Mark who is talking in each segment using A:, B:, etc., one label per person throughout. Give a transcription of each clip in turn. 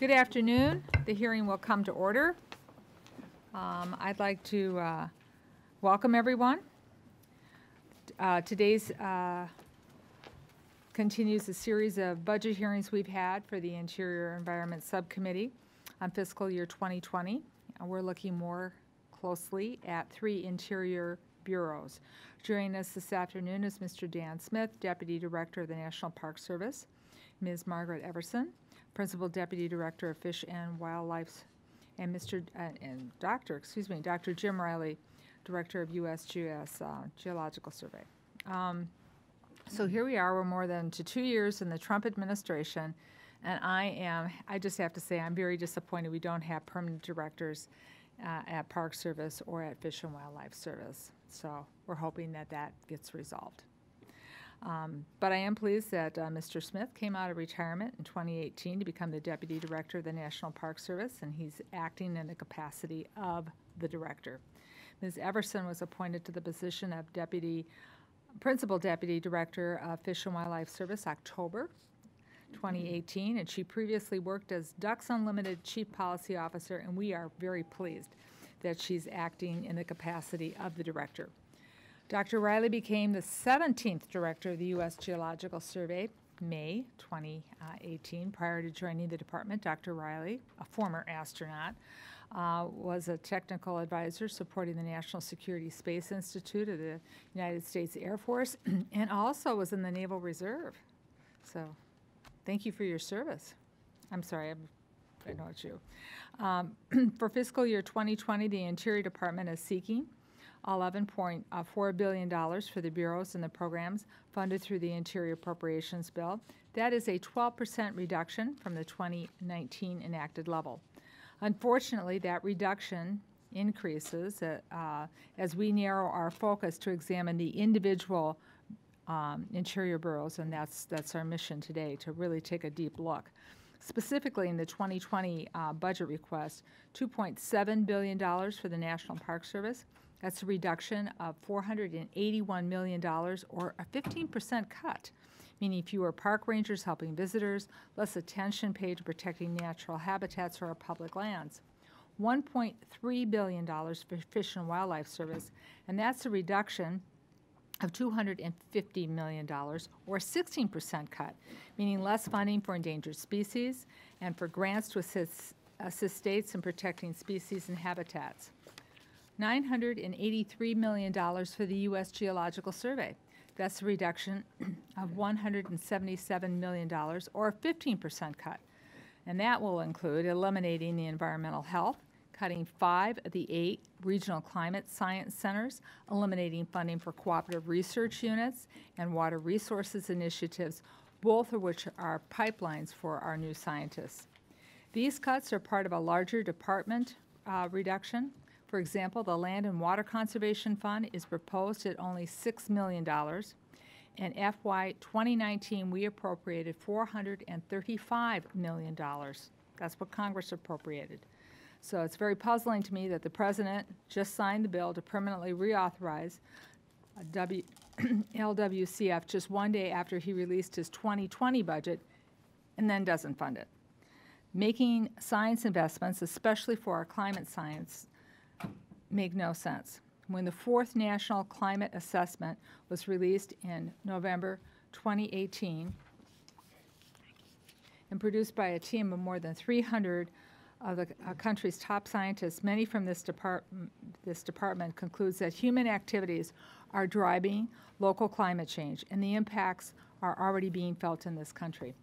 A: Good afternoon. The hearing will come to order. I'd like to welcome everyone. Today's continues a series of budget hearings we've had for the Interior Environment Subcommittee on fiscal year 2020. And we're looking more closely at 3 interior bureaus. Joining us this afternoon is Mr. Dan Smith, Deputy Director of the National Park Service, Ms. Margaret Everson, Principal Deputy Director of Fish and Wildlife, and Dr. Jim Riley, Director of USGS Geological Survey. So here we are. We're more than 2 years in the Trump administration, and I just have to say I'm very disappointed we don't have permanent directors at Park Service or at Fish and Wildlife Service. So we're hoping that that gets resolved. But I am pleased that Mr. Smith came out of retirement in 2018 to become the Deputy Director of the National Park Service, and he's acting in the capacity of the Director. Ms. Everson was appointed to the position of Principal Deputy Director of Fish and Wildlife Service October 2018, and she previously worked as Ducks Unlimited Chief Policy Officer, and we are very pleased that she's acting in the capacity of the Director. Dr. Riley became the 17th Director of the U.S. Geological Survey, May 2018. Prior to joining the department, Dr. Riley, a former astronaut, was a technical advisor supporting the National Security Space Institute of the United States Air Force, and also was in the Naval Reserve. So thank you for your service. I'm sorry, I know it's you. For fiscal year 2020, the Interior Department is seeking $11.4 billion for the bureaus and the programs funded through the Interior Appropriations Bill. That is a 12% reduction from the 2019 enacted level. Unfortunately, that reduction increases as we narrow our focus to examine the individual interior bureaus, and that's our mission today, to really take a deep look. Specifically, in the 2020 budget request, $2.7 billion for the National Park Service. That's a reduction of $481 million, or a 15% cut, meaning fewer park rangers helping visitors, less attention paid to protecting natural habitats or our public lands. $1.3 billion for Fish and Wildlife Service, and that's a reduction of $250 million, or a 16% cut, meaning less funding for endangered species and for grants to assist states in protecting species and habitats. $983 million for the U.S. Geological Survey. That's a reduction of $177 million, or a 15% cut. And that will include eliminating the environmental health, cutting 5 of the 8 regional climate science centers, eliminating funding for cooperative research units and water resources initiatives, both of which are pipelines for our new scientists. These cuts are part of a larger department reduction. For example, the Land and Water Conservation Fund is proposed at only $6 million. In FY 2019, we appropriated $435 million. That's what Congress appropriated. So it's very puzzling to me that the President just signed the bill to permanently reauthorize LWCF just one day after he released his 2020 budget and then doesn't fund it. Making science investments, especially for our climate science, make no sense. When the 4th National Climate Assessment was released in November 2018 and produced by a team of more than 300 of the country's top scientists, many from this department concludes that human activities are driving local climate change, and the impacts are already being felt in this country.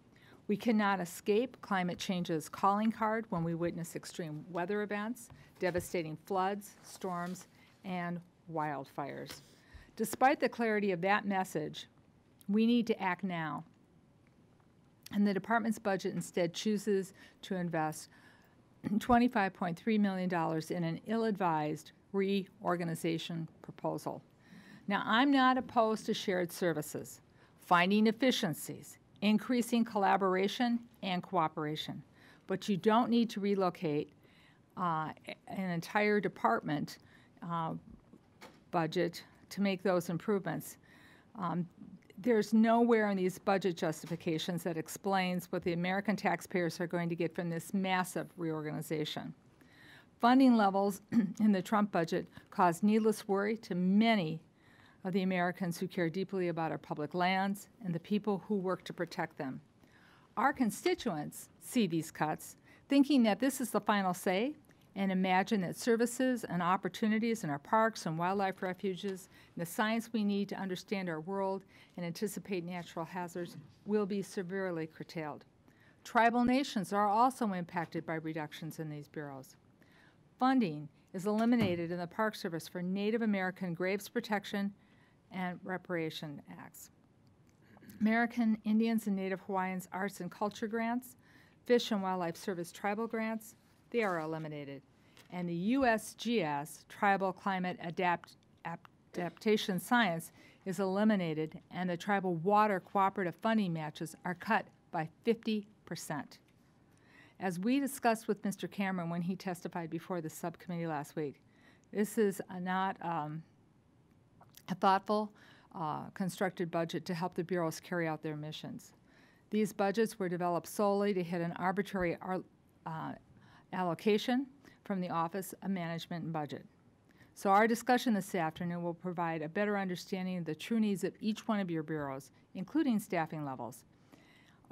A: We cannot escape climate change's calling card when we witness extreme weather events, devastating floods, storms, and wildfires. Despite the clarity of that message, we need to act now. And the department's budget instead chooses to invest $25.3 million in an ill-advised reorganization proposal. Now, I'm not opposed to shared services, finding efficiencies, increasing collaboration and cooperation, but you don't need to relocate an entire department budget to make those improvements. There's nowhere in these budget justifications that explains what the American taxpayers are going to get from this massive reorganization. Funding levels in the Trump budget cause needless worry to many of the Americans who care deeply about our public lands and the people who work to protect them. Our constituents see these cuts, thinking that this is the final say, and imagine that services and opportunities in our parks and wildlife refuges and the science we need to understand our world and anticipate natural hazards will be severely curtailed. Tribal nations are also impacted by reductions in these bureaus. Funding is eliminated in the Park Service for Native American Graves Protection and Reparation Acts. American Indians and Native Hawaiians Arts and Culture grants, Fish and Wildlife Service tribal grants, they are eliminated. And the USGS, Tribal Climate Adaptation Science, is eliminated, and the tribal water cooperative funding matches are cut by 50%. As we discussed with Mr. Cameron when he testified before the subcommittee last week, this is not a thoughtful, constructed budget to help the bureaus carry out their missions. These budgets were developed solely to hit an arbitrary allocation from the Office of Management and Budget. So our discussion this afternoon will provide a better understanding of the true needs of each one of your bureaus, including staffing levels.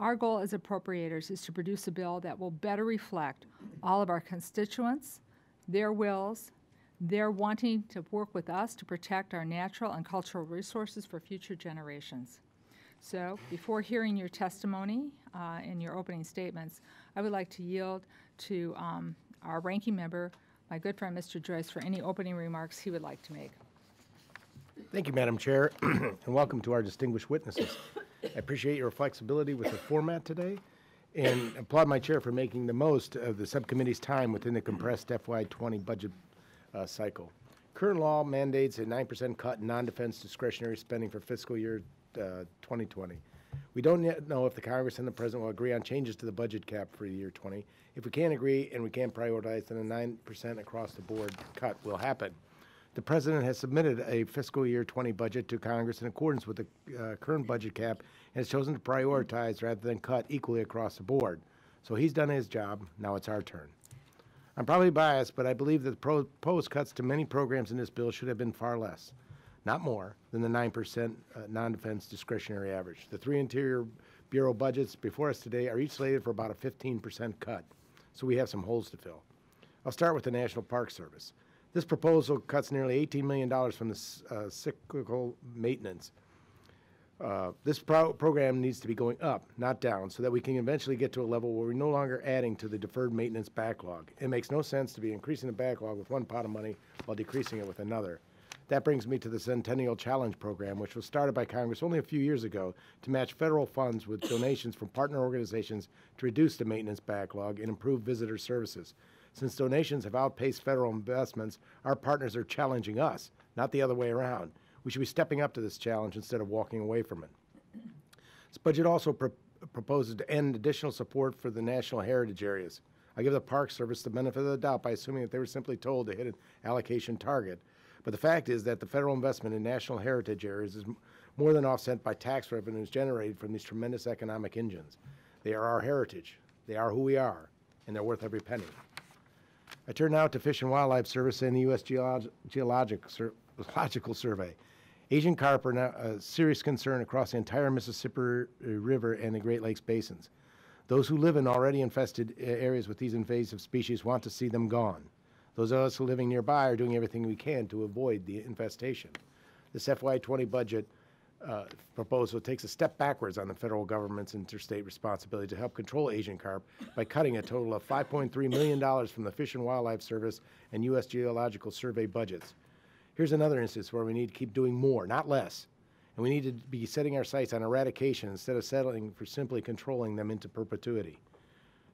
A: Our goal as appropriators is to produce a bill that will better reflect all of our constituents, their wills, their wanting to work with us to protect our natural and cultural resources for future generations. So before hearing your testimony and your opening statements, I would like to yield to our ranking member, my good friend Mr. Joyce, for any opening remarks he would like to make.
B: Thank you, Madam Chair, and welcome to our distinguished witnesses. I appreciate your flexibility with the format today and applaud my chair for making the most of the subcommittee's time within the compressed FY20 budget cycle. Current law mandates a 9% cut in non-defense discretionary spending for fiscal year 2020. We don't yet know if the Congress and the President will agree on changes to the budget cap for the year 20. If we can't agree and we can't prioritize, then a 9% across the board cut will happen. The President has submitted a fiscal year 20 budget to Congress in accordance with the current budget cap and has chosen to prioritize rather than cut equally across the board. So he's done his job. Now it's our turn. I'm probably biased, but I believe that the proposed cuts to many programs in this bill should have been far less, not more, than the 9% non-defense discretionary average. The three Interior Bureau budgets before us today are each slated for about a 15% cut, so we have some holes to fill. I'll start with the National Park Service. This proposal cuts nearly $18 million from the cyclical maintenance. This program needs to be going up, not down, so that we can eventually get to a level where we're no longer adding to the deferred maintenance backlog. It makes no sense to be increasing the backlog with one pot of money while decreasing it with another. That brings me to the Centennial Challenge program, which was started by Congress only a few years ago to match federal funds with donations from partner organizations to reduce the maintenance backlog and improve visitor services. Since donations have outpaced federal investments, our partners are challenging us, not the other way around. We should be stepping up to this challenge instead of walking away from it. This budget also proposes to end additional support for the national heritage areas. I give the Park Service the benefit of the doubt by assuming that they were simply told to hit an allocation target. But the fact is that the federal investment in national heritage areas is more than offset by tax revenues generated from these tremendous economic engines. They are our heritage. They are who we are, and they're worth every penny. I turn now to Fish and Wildlife Service and the U.S. Geological Survey. Asian carp are now a serious concern across the entire Mississippi River and the Great Lakes basins. Those who live in already infested areas with these invasive species want to see them gone. Those of us who are living nearby are doing everything we can to avoid the infestation. This FY20 budget proposal takes a step backwards on the federal government's interstate responsibility to help control Asian carp by cutting a total of $5.3 million from the Fish and Wildlife Service and U.S. Geological Survey budgets. Here's another instance where we need to keep doing more, not less. And we need to be setting our sights on eradication instead of settling for simply controlling them into perpetuity.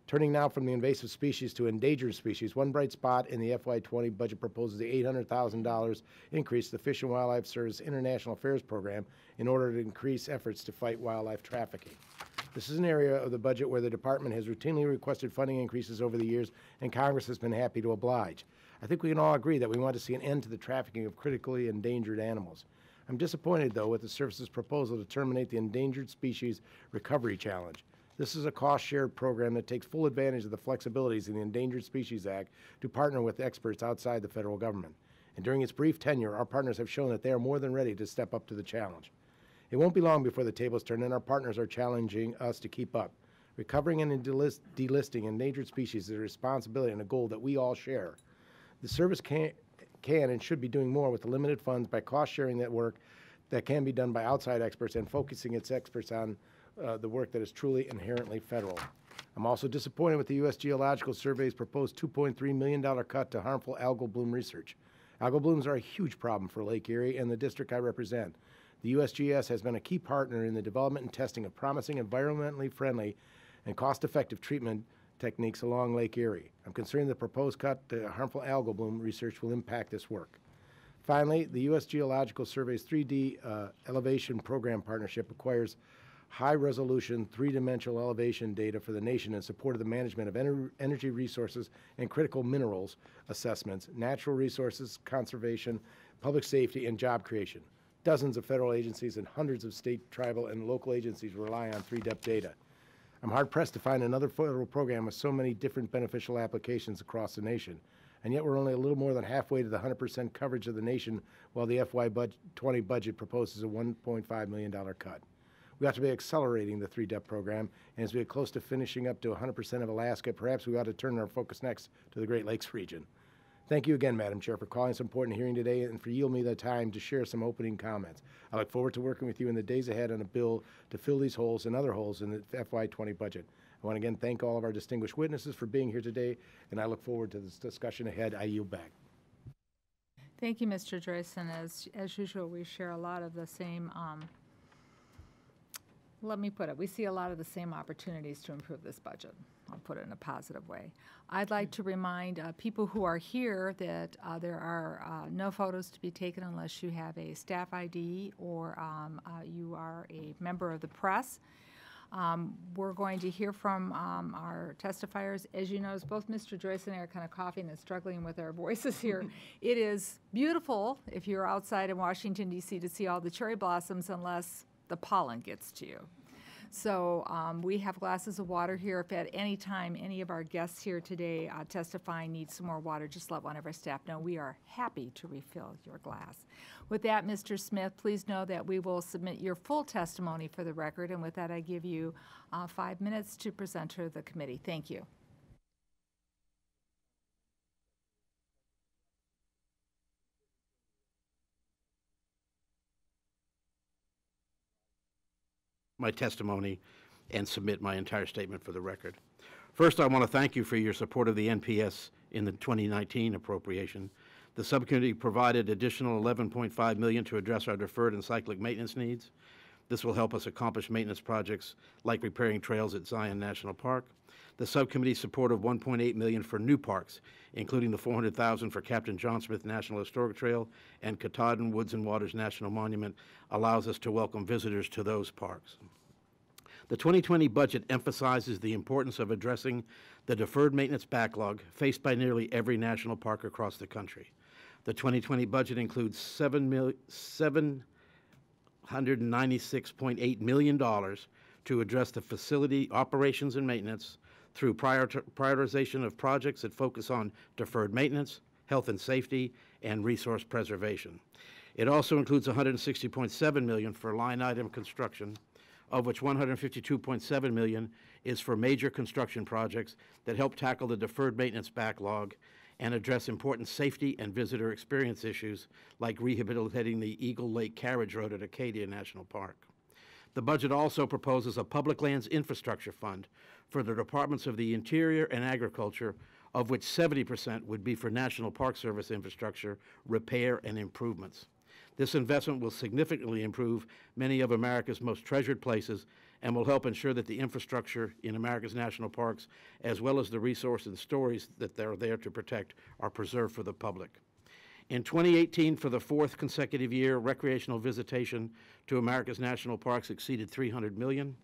B: Turning now from the invasive species to endangered species, one bright spot in the FY20 budget proposes the $800,000 increase to the Fish and Wildlife Service International Affairs Program in order to increase efforts to fight wildlife trafficking. This is an area of the budget where the department has routinely requested funding increases over the years, and Congress has been happy to oblige. I think we can all agree that we want to see an end to the trafficking of critically endangered animals. I'm disappointed, though, with the service's proposal to terminate the Endangered Species Recovery Challenge. This is a cost-shared program that takes full advantage of the flexibilities in the Endangered Species Act to partner with experts outside the federal government. And during its brief tenure, our partners have shown that they are more than ready to step up to the challenge. It won't be long before the tables turn, and our partners are challenging us to keep up. Recovering and delisting endangered species is a responsibility and a goal that we all share. The service can and should be doing more with the limited funds by cost-sharing that work that can be done by outside experts and focusing its experts on the work that is truly inherently federal. I'm also disappointed with the U.S. Geological Survey's proposed $2.3 million cut to harmful algal bloom research. Algal blooms are a huge problem for Lake Erie and the district I represent. The USGS has been a key partner in the development and testing of promising environmentally friendly and cost-effective treatment techniques along Lake Erie. I'm concerned the proposed cut to harmful algal bloom research will impact this work. Finally, the U.S. Geological Survey's 3D elevation program partnership acquires high-resolution, three-dimensional elevation data for the nation in support of the management of energy resources and critical minerals assessments, natural resources conservation, public safety, and job creation. Dozens of federal agencies and hundreds of state, tribal, and local agencies rely on 3D data. I'm hard-pressed to find another federal program with so many different beneficial applications across the nation, and yet we're only a little more than halfway to the 100% coverage of the nation, while the FY20 budget proposes a $1.5 million cut. We ought to be accelerating the 3D program, and as we get close to finishing up to 100% of Alaska, perhaps we ought to turn our focus next to the Great Lakes region. Thank you again, Madam Chair, for calling this important hearing today and for yielding me the time to share some opening comments. I look forward to working with you in the days ahead on a bill to fill these holes and other holes in the FY20 budget. I want to again thank all of our distinguished witnesses for being here today, and I look forward to this discussion ahead. I yield back.
A: Thank you, Mr. Joyce, and as usual, we share a lot of the same, let me put it, we see a lot of the same opportunities to improve this budget. I'll put it in a positive way. I'd like to remind people who are here that there are no photos to be taken unless you have a staff ID or you are a member of the press. We're going to hear from our testifiers. As you notice, both Mr. Joyce and I are kind of coughing and struggling with our voices here. It is beautiful if you're outside in Washington, D.C. to see all the cherry blossoms unless the pollen gets to you. So we have glasses of water here. If at any time any of our guests here today testifying need some more water, just let one of our staff know. We are happy to refill your glass. With that, Mr. Smith, please know that we will submit your full testimony for the record, and with that, I give you 5 minutes to present to the committee. Thank you.
C: My testimony and submit my entire statement for the record. First, I want to thank you for your support of the NPS in the 2019 appropriation. The subcommittee provided additional $11.5 million to address our deferred and cyclic maintenance needs. This will help us accomplish maintenance projects like repairing trails at Zion National Park. The subcommittee's support of $1.8 million for new parks, including the $400,000 for Captain John Smith National Historic Trail and Katahdin Woods and Waters National Monument, allows us to welcome visitors to those parks. The 2020 budget emphasizes the importance of addressing the deferred maintenance backlog faced by nearly every national park across the country. The 2020 budget includes $796.8 million to address the facility operations and maintenance through prioritization of projects that focus on deferred maintenance, health and safety, and resource preservation. It also includes $160.7 million for line item construction, of which $152.7 million is for major construction projects that help tackle the deferred maintenance backlog and address important safety and visitor experience issues like rehabilitating the Eagle Lake Carriage Road at Acadia National Park. The budget also proposes a public lands infrastructure fund for the Departments of the Interior and Agriculture, of which 70% would be for National Park Service infrastructure, repair, and improvements. This investment will significantly improve many of America's most treasured places and will help ensure that the infrastructure in America's national parks, as well as the resources and stories that they're there to protect, are preserved for the public. In 2018, for the fourth consecutive year, recreational visitation to America's national parks exceeded 300 million.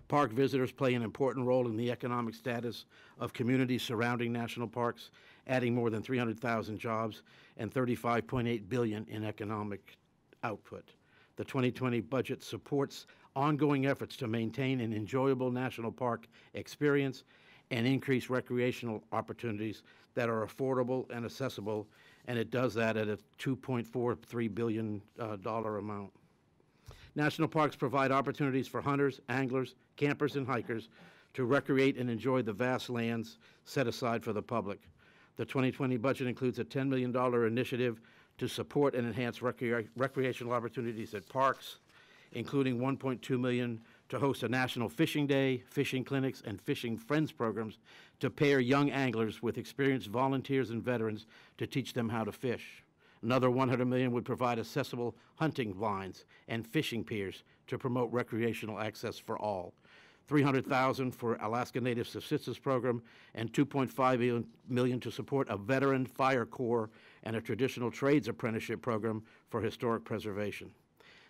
C: Park visitors play an important role in the economic status of communities surrounding national parks, adding more than 300,000 jobs and $35.8 billion in economic output. The 2020 budget supports ongoing efforts to maintain an enjoyable national park experience and increase recreational opportunities that are affordable and accessible, and it does that at a $2.43 billion amount. National parks provide opportunities for hunters, anglers, campers, and hikers to recreate and enjoy the vast lands set aside for the public. The 2020 budget includes a $10 million initiative to support and enhance recreational opportunities at parks, including $1.2 million to host a National Fishing Day, fishing clinics, and fishing friends programs to pair young anglers with experienced volunteers and veterans to teach them how to fish. Another $100 million would provide accessible hunting lines and fishing piers to promote recreational access for all. $300,000 for Alaska Native Subsistence Program, and $2.5 million to support a veteran fire corps and a traditional trades apprenticeship program for historic preservation.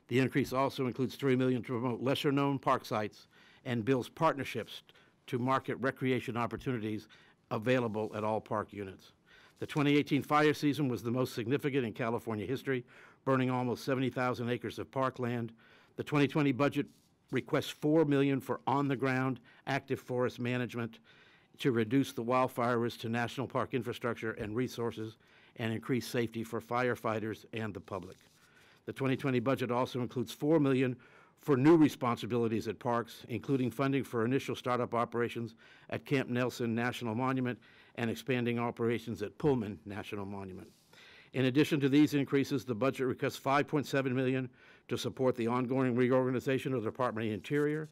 C: The increase also includes $3 million to promote lesser-known park sites and builds partnerships to market recreation opportunities available at all park units. The 2018 fire season was the most significant in California history, burning almost 70,000 acres of parkland. The 2020 budget requests $4 million for on-the-ground active forest management to reduce the wildfire risk to national park infrastructure and resources and increase safety for firefighters and the public. The 2020 budget also includes $4 million for new responsibilities at parks, including funding for initial startup operations at Camp Nelson National Monument and expanding operations at Pullman National Monument. In addition to these increases, the budget requests $5.7 million to support the ongoing reorganization of the Department of the Interior,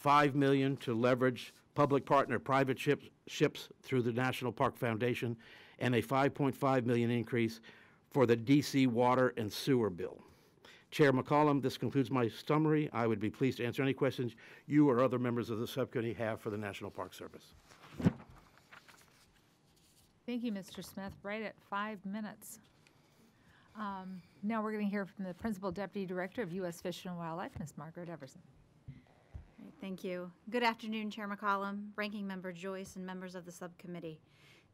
C: $5 million to leverage public partner private ships through the National Park Foundation, and a $5.5 million increase for the D.C. Water and Sewer Bill. Chair McCollum, this concludes my summary. I would be pleased to answer any questions you or other members of the subcommittee have for the National Park Service.
A: Thank you, Mr. Smith. Right at 5 minutes. Now we're going to hear from the Principal Deputy Director of U.S. Fish and Wildlife, Ms. Margaret Everson.
D: Great, thank you. Good afternoon, Chair McCollum, Ranking Member Joyce, and members of the subcommittee.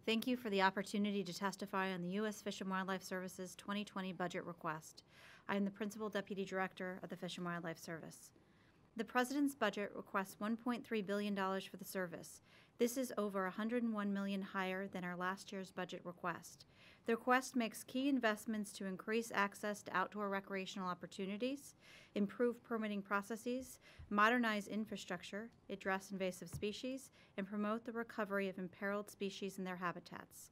D: Thank you for the opportunity to testify on the U.S. Fish and Wildlife Service's 2020 budget request. I am the Principal Deputy Director of the Fish and Wildlife Service. The President's budget requests $1.3 billion for the service. This is over $101 million higher than our last year's budget request. The request makes key investments to increase access to outdoor recreational opportunities, improve permitting processes, modernize infrastructure, address invasive species, and promote the recovery of imperiled species and their habitats.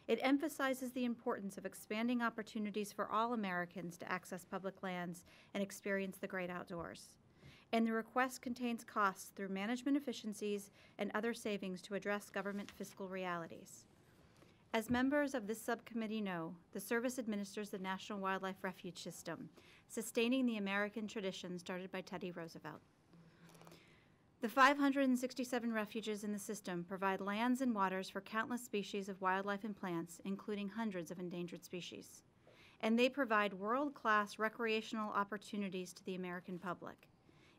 D: It emphasizes the importance of expanding opportunities for all Americans to access public lands and experience the great outdoors. And the request contains costs through management efficiencies and other savings to address government fiscal realities. As members of this subcommittee know, the service administers the National Wildlife Refuge System, sustaining the American tradition started by Teddy Roosevelt. The 567 refuges in the system provide lands and waters for countless species of wildlife and plants, including hundreds of endangered species. And they provide world-class recreational opportunities to the American public.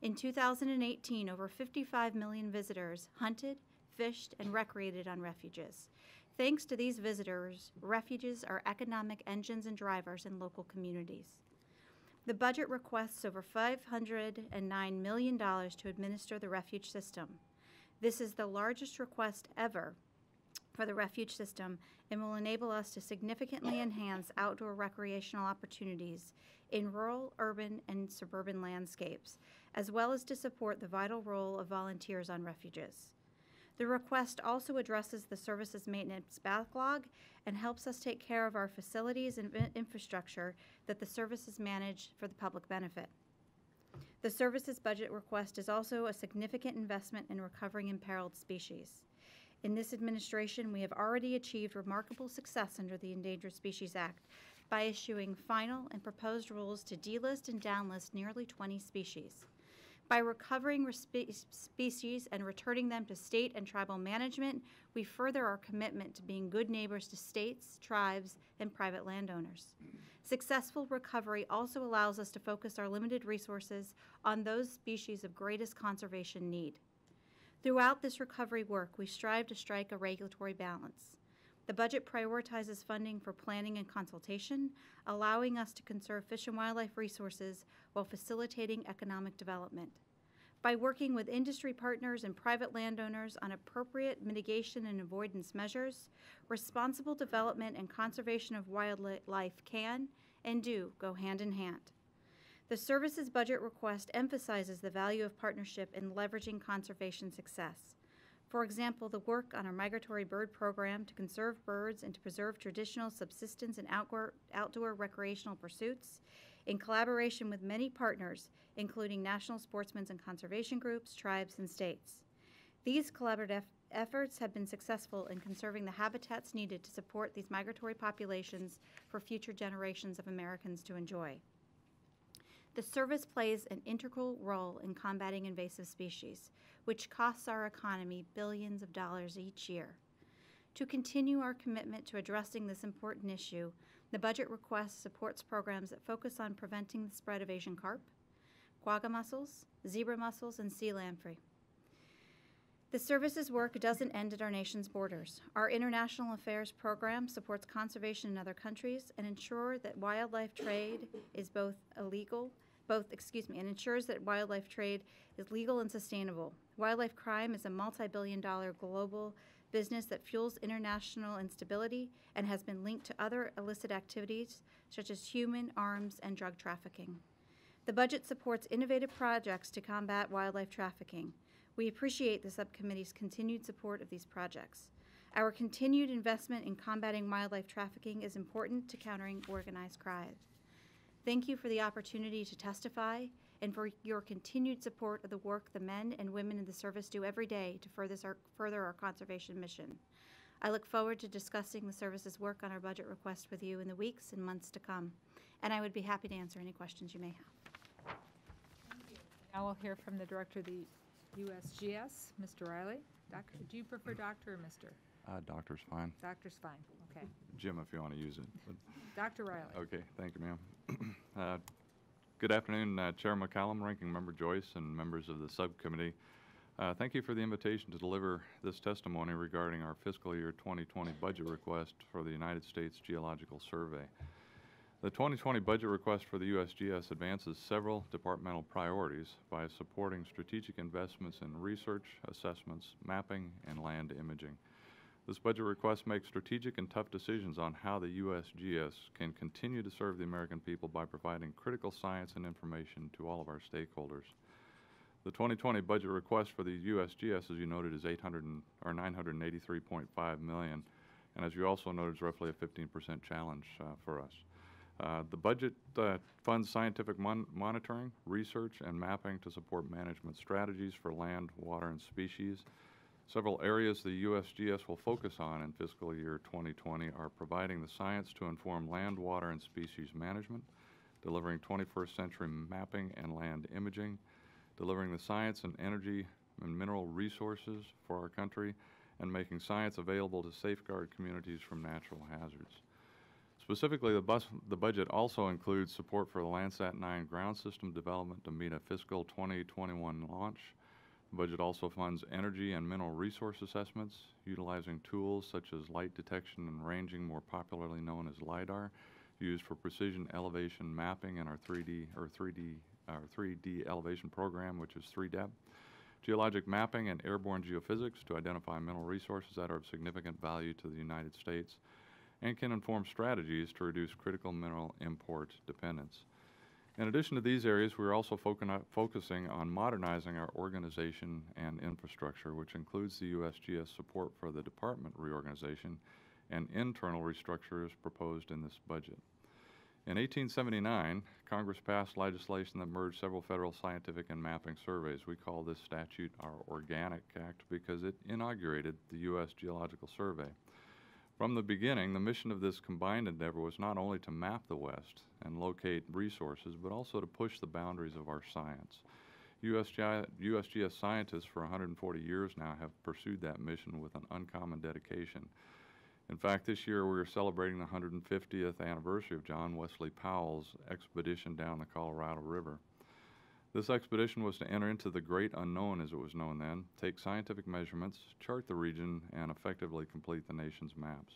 D: In 2018, over 55 million visitors hunted, fished, and recreated on refuges. Thanks to these visitors, refuges are economic engines and drivers in local communities. The budget requests over $509 million to administer the refuge system. This is the largest request ever for the refuge system and will enable us to significantly enhance outdoor recreational opportunities in rural, urban, and suburban landscapes, as well as to support the vital role of volunteers on refuges. The request also addresses the service's maintenance backlog and helps us take care of our facilities and infrastructure that the services manage for the public benefit. The service's budget request is also a significant investment in recovering imperiled species. In this administration, we have already achieved remarkable success under the Endangered Species Act by issuing final and proposed rules to delist and downlist nearly 20 species. By recovering species and returning them to state and tribal management, we further our commitment to being good neighbors to states, tribes, and private landowners. Successful recovery also allows us to focus our limited resources on those species of greatest conservation need. Throughout this recovery work, we strive to strike a regulatory balance. The budget prioritizes funding for planning and consultation, allowing us to conserve fish and wildlife resources while facilitating economic development. By working with industry partners and private landowners on appropriate mitigation and avoidance measures, responsible development and conservation of wildlife can and do go hand in hand. The service's budget request emphasizes the value of partnership in leveraging conservation success. For example, the work on our migratory bird program to conserve birds and to preserve traditional subsistence and outdoor recreational pursuits in collaboration with many partners, including national sportsmen's and conservation groups, tribes, and states. These collaborative efforts have been successful in conserving the habitats needed to support these migratory populations for future generations of Americans to enjoy. The service plays an integral role in combating invasive species, which costs our economy billions of dollars each year. To continue our commitment to addressing this important issue, the budget request supports programs that focus on preventing the spread of Asian carp, quagga mussels, zebra mussels, and sea lamprey. The service's work doesn't end at our nation's borders. Our international affairs program supports conservation in other countries and ensures that wildlife trade is ensures that wildlife trade is legal and sustainable. Wildlife crime is a multi-billion-dollar global business that fuels international instability and has been linked to other illicit activities such as human, arms, and drug trafficking. The budget supports innovative projects to combat wildlife trafficking. We appreciate the subcommittee's continued support of these projects. Our continued investment in combating wildlife trafficking is important to countering organized crime. Thank you for the opportunity to testify and for your continued support of the work the men and women in the service do every day to further our conservation mission. I look forward to discussing the service's work on our budget request with you in the weeks and months to come, and I would be happy to answer any questions you may have.
A: Now we'll hear from the Director of the USGS, Mr. Riley. Doctor, do you prefer doctor or Mr.?
E: Doctor's fine.
A: Doctor's fine, okay.
E: Jim, if you want to use it. But,
A: Dr. Riley.
E: okay, thank you, ma'am. Good afternoon, Chair McCallum, Ranking Member Joyce, and members of the subcommittee. Thank you for the invitation to deliver this testimony regarding our fiscal year 2020 budget request for the United States Geological Survey. The 2020 budget request for the USGS advances several departmental priorities by supporting strategic investments in research, assessments, mapping, and land imaging. This budget request makes strategic and tough decisions on how the USGS can continue to serve the American people by providing critical science and information to all of our stakeholders. The 2020 budget request for the USGS, as you noted, is $983.5 million, and as you also noted, is roughly a 15% challenge for us. The budget funds scientific monitoring, research, and mapping to support management strategies for land, water, and species. Several areas the USGS will focus on in fiscal year 2020 are providing the science to inform land, water, and species management, delivering 21st century mapping and land imaging, delivering the science and energy and mineral resources for our country, and making science available to safeguard communities from natural hazards. Specifically, the budget also includes support for the Landsat 9 ground system development to meet a fiscal 2021 launch. The budget also funds energy and mineral resource assessments, utilizing tools such as light detection and ranging, more popularly known as LIDAR, used for precision elevation mapping in our 3D elevation program, which is 3DEP. Geologic mapping and airborne geophysics to identify mineral resources that are of significant value to the United States and can inform strategies to reduce critical mineral import dependence. In addition to these areas, we are also focusing on modernizing our organization and infrastructure, which includes the USGS support for the department reorganization and internal restructures proposed in this budget. In 1879, Congress passed legislation that merged several federal scientific and mapping surveys. We call this statute our Organic Act because it inaugurated the U.S. Geological Survey. From the beginning, the mission of this combined endeavor was not only to map the West and locate resources, but also to push the boundaries of our science. USGS scientists for 140 years now have pursued that mission with an uncommon dedication. In fact, this year we are celebrating the 150th anniversary of John Wesley Powell's expedition down the Colorado River. This expedition was to enter into the great unknown, as it was known then, take scientific measurements, chart the region, and effectively complete the nation's maps.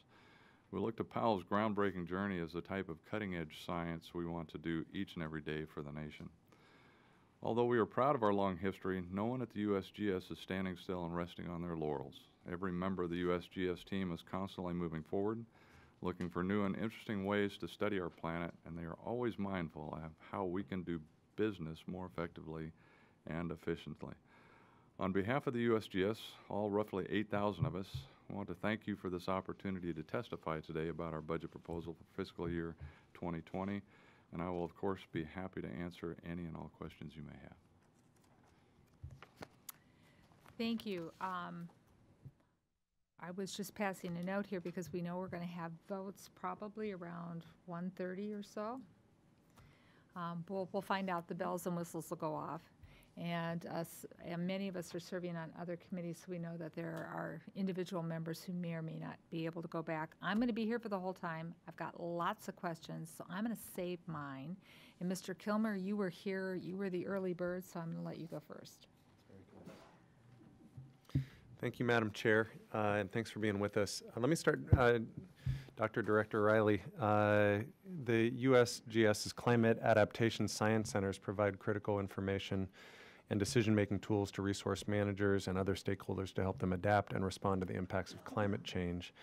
E: We look to Powell's groundbreaking journey as the type of cutting-edge science we want to do each and every day for the nation. Although we are proud of our long history, no one at the USGS is standing still and resting on their laurels. Every member of the USGS team is constantly moving forward, looking for new and interesting ways to study our planet, and they are always mindful of how we can do business more effectively and efficiently. On behalf of the USGS, all roughly 8,000 of us, I want to thank you for this opportunity to testify today about our budget proposal for fiscal year 2020, and I will, of course, be happy to answer any and all questions you may have.
A: Thank you. I was just passing a note here because we know we're going to have votes probably around 1:30 or so. We'll find out. The bells and whistles will go off. And many of us are serving on other committees, so we know that there are individual members who may or may not be able to go back. I'm going to be here for the whole time. I've got lots of questions, so I'm going to save mine. And Mr. Kilmer, you were here. You were the early bird, so I'm going to let you go first.
F: Thank you, Madam Chair, and thanks for being with us. Let me start, Dr. Director Riley. The USGS's Climate Adaptation Science Centers provide critical information and decision-making tools to resource managers and other stakeholders to help them adapt and respond to the impacts of climate change.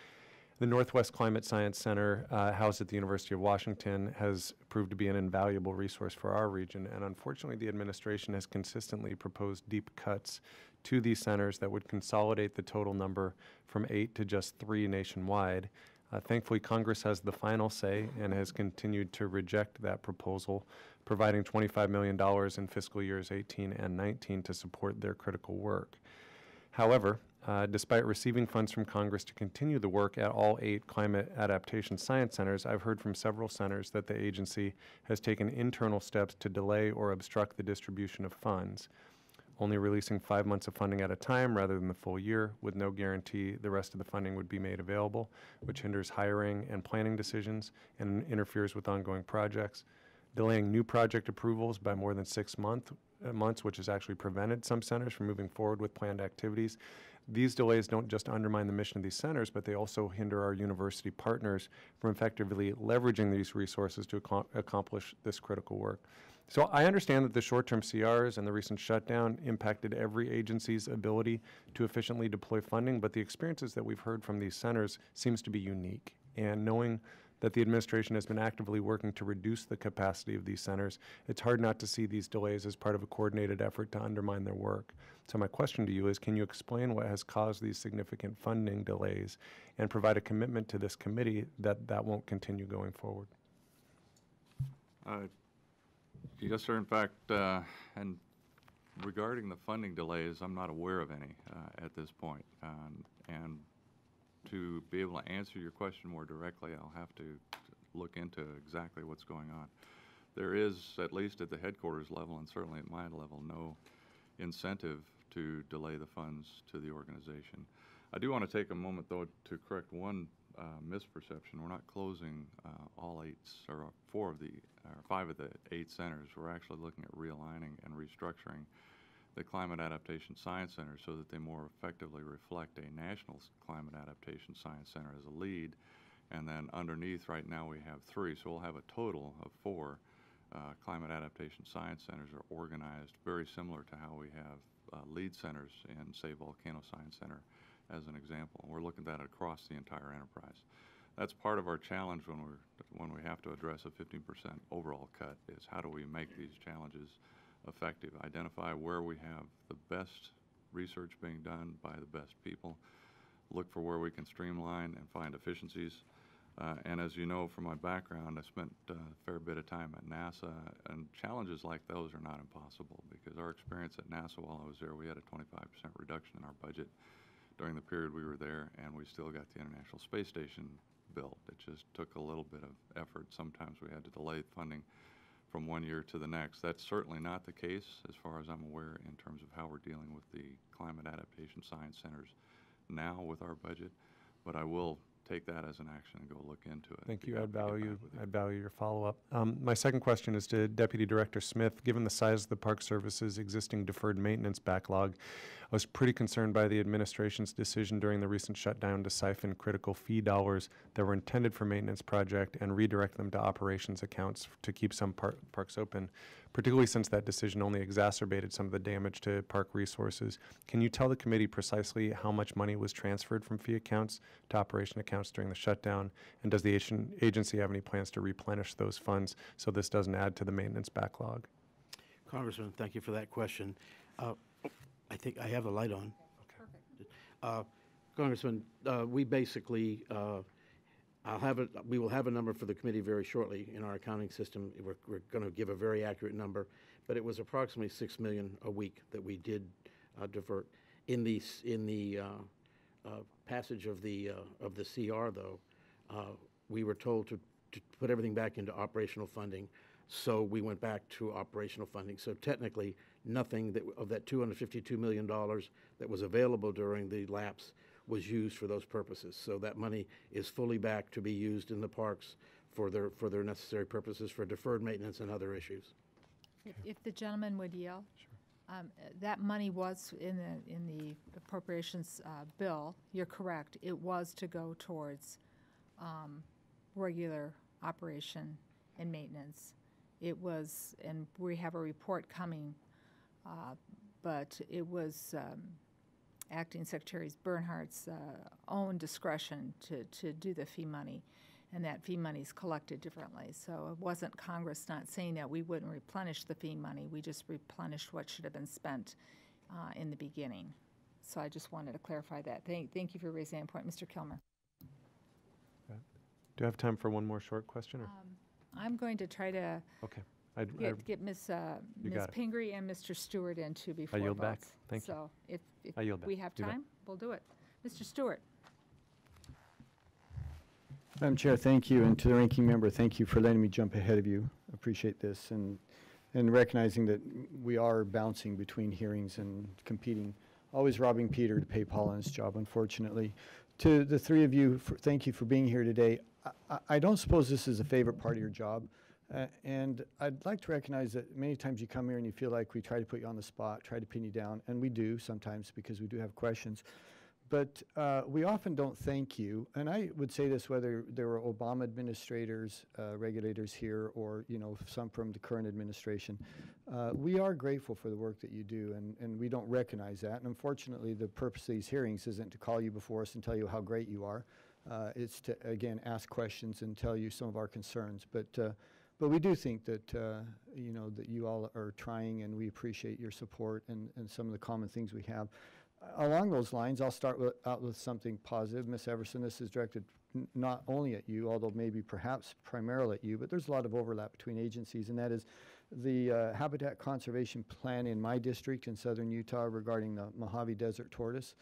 F: The Northwest Climate Science Center, housed at the University of Washington, has proved to be an invaluable resource for our region, and unfortunately the administration has consistently proposed deep cuts to these centers that would consolidate the total number from 8 to just 3 nationwide. Thankfully, Congress has the final say and has continued to reject that proposal, providing $25 million in fiscal years 18 and 19 to support their critical work. However, despite receiving funds from Congress to continue the work at all 8 climate adaptation science centers, I've heard from several centers that the agency has taken internal steps to delay or obstruct the distribution of funds, only releasing 5 months of funding at a time rather than the full year, with no guarantee the rest of the funding would be made available, which hinders hiring and planning decisions and interferes with ongoing projects, delaying new project approvals by more than 6 months, which has actually prevented some centers from moving forward with planned activities. These delays don't just undermine the mission of these centers, but they also hinder our university partners from effectively leveraging these resources to accomplish this critical work. So I understand that the short-term CRs and the recent shutdown impacted every agency's ability to efficiently deploy funding, but the experiences that we've heard from these centers seems to be unique. And knowing that the administration has been actively working to reduce the capacity of these centers, it's hard not to see these delays as part of a coordinated effort to undermine their work. So my question to you is, can you explain what has caused these significant funding delays and provide a commitment to this committee that that won't continue going forward?
E: Yes, sir. In fact, and regarding the funding delays, I'm not aware of any at this point. And to be able to answer your question more directly, I'll have to look into exactly what's going on. There is, at least at the headquarters level and certainly at my level, no incentive to delay the funds to the organization. I do want to take a moment, though, to correct one misperception. We're not closing all 8 or 5 of the 8 centers. We're actually looking at realigning and restructuring the Climate Adaptation Science Center so that they more effectively reflect a national Climate Adaptation Science Center as a lead. And then underneath right now we have 3, so we'll have a total of 4 Climate Adaptation Science Centers are organized very similar to how we have lead centers in, say, Volcano Science Center as an example. We're looking at that across the entire enterprise. That's part of our challenge when we have to address a 15% overall cut, is how do we make these challenges effective, identify where we have the best research being done by the best people, look for where we can streamline and find efficiencies. And as you know from my background, I spent a fair bit of time at NASA, and challenges like those are not impossible, because our experience at NASA while I was there, we had a 25% reduction in our budget during the period we were there, and we still got the International Space Station built. It just took a little bit of effort. Sometimes we had to delay funding from one year to the next. That's certainly not the case, as far as I'm aware, in terms of how we're dealing with the Climate Adaptation Science Centers now with our budget, but I will take that as an action and go look into it.
F: Thank you. I'd value your follow-up. My second question is to Deputy Director Smith. Given the size of the Park Service's existing deferred maintenance backlog, I was pretty concerned by the administration's decision during the recent shutdown to siphon critical fee dollars that were intended for maintenance project and redirect them to operations accounts to keep some parks open, particularly since that decision only exacerbated some of the damage to park resources. Can you tell the committee precisely how much money was transferred from fee accounts to operation accounts during the shutdown? And does the agency have any plans to replenish those funds so this doesn't add to the maintenance backlog?
C: Congressman, thank you for that question. I think I have the light on. Congressman, we basically, we will have a number for the committee very shortly in our accounting system. We're going to give a very accurate number, but it was approximately $6 million a week that we did divert. In the passage of the CR, though, we were told to put everything back into operational funding. So we went back to operational funding. So technically, nothing of that $252 million that was available during the lapse was used for those purposes. So that money is fully back to be used in the parks for their necessary purposes for deferred maintenance and other issues.
A: If the gentleman would yield. Sure. That money was in the appropriations bill. You're correct. It was to go towards regular operation and maintenance. It was, and we have a report coming, but it was Acting Secretary Bernhardt's own discretion to do the fee money, and that fee money is collected differently. So it wasn't Congress not saying that we wouldn't replenish the fee money. We just replenished what should have been spent in the beginning. So I just wanted to clarify that. Thank you for raising that point, Mr. Kilmer.
F: Do you have time for one more short question? Or?
A: I'm going to try to get Ms. Pingree and Mr. Stewart in too before
F: I yield
A: votes.
F: back. Thank you.
A: So if
F: I yield back.
A: we have time, we'll do it. Mr. Stewart.
G: Madam Chair, thank you, and to the ranking member, thank you for letting me jump ahead of you. I appreciate this, and recognizing that we are bouncing between hearings and competing, always robbing Peter to pay Paul on his job, unfortunately. To the three of you, thank you for being here today. I don't suppose this is a favorite part of your job, and I'd like to recognize that many times you come here and you feel like we try to put you on the spot, try to pin you down, and we do sometimes because we do have questions. But we often don't thank you, and I would say this whether there were Obama administrators, regulators here, or some from the current administration. We are grateful for the work that you do, and we don't recognize that. And unfortunately, the purpose of these hearings isn't to call you before us and tell you how great you are. It's to, again, ask questions and tell you some of our concerns. But we do think that, that you all are trying, and we appreciate your support and some of the common things we have. Along those lines, I'll start out with something positive. Ms. Everson, this is directed not only at you, although maybe perhaps primarily at you, but there's a lot of overlap between agencies, and that is the habitat conservation plan in my district in southern Utah regarding the Mojave Desert tortoise.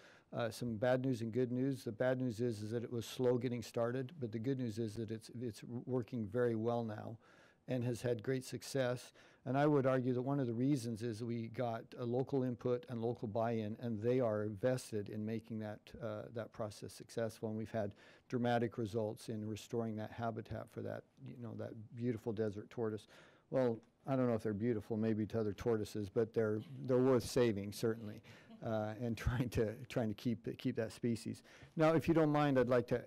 G: Some bad news and good news. The bad news is that it was slow getting started, but the good news is that it's working very well now and has had great success. And I would argue that one of the reasons is we got a local input and local buy-in, and they are vested in making that process successful. And we've had dramatic results in restoring that habitat for that that beautiful desert tortoise. Well, I don't know if they're beautiful, maybe to other tortoises, but they're worth saving certainly, and trying to keep that species. Now, if you don't mind, I'd like to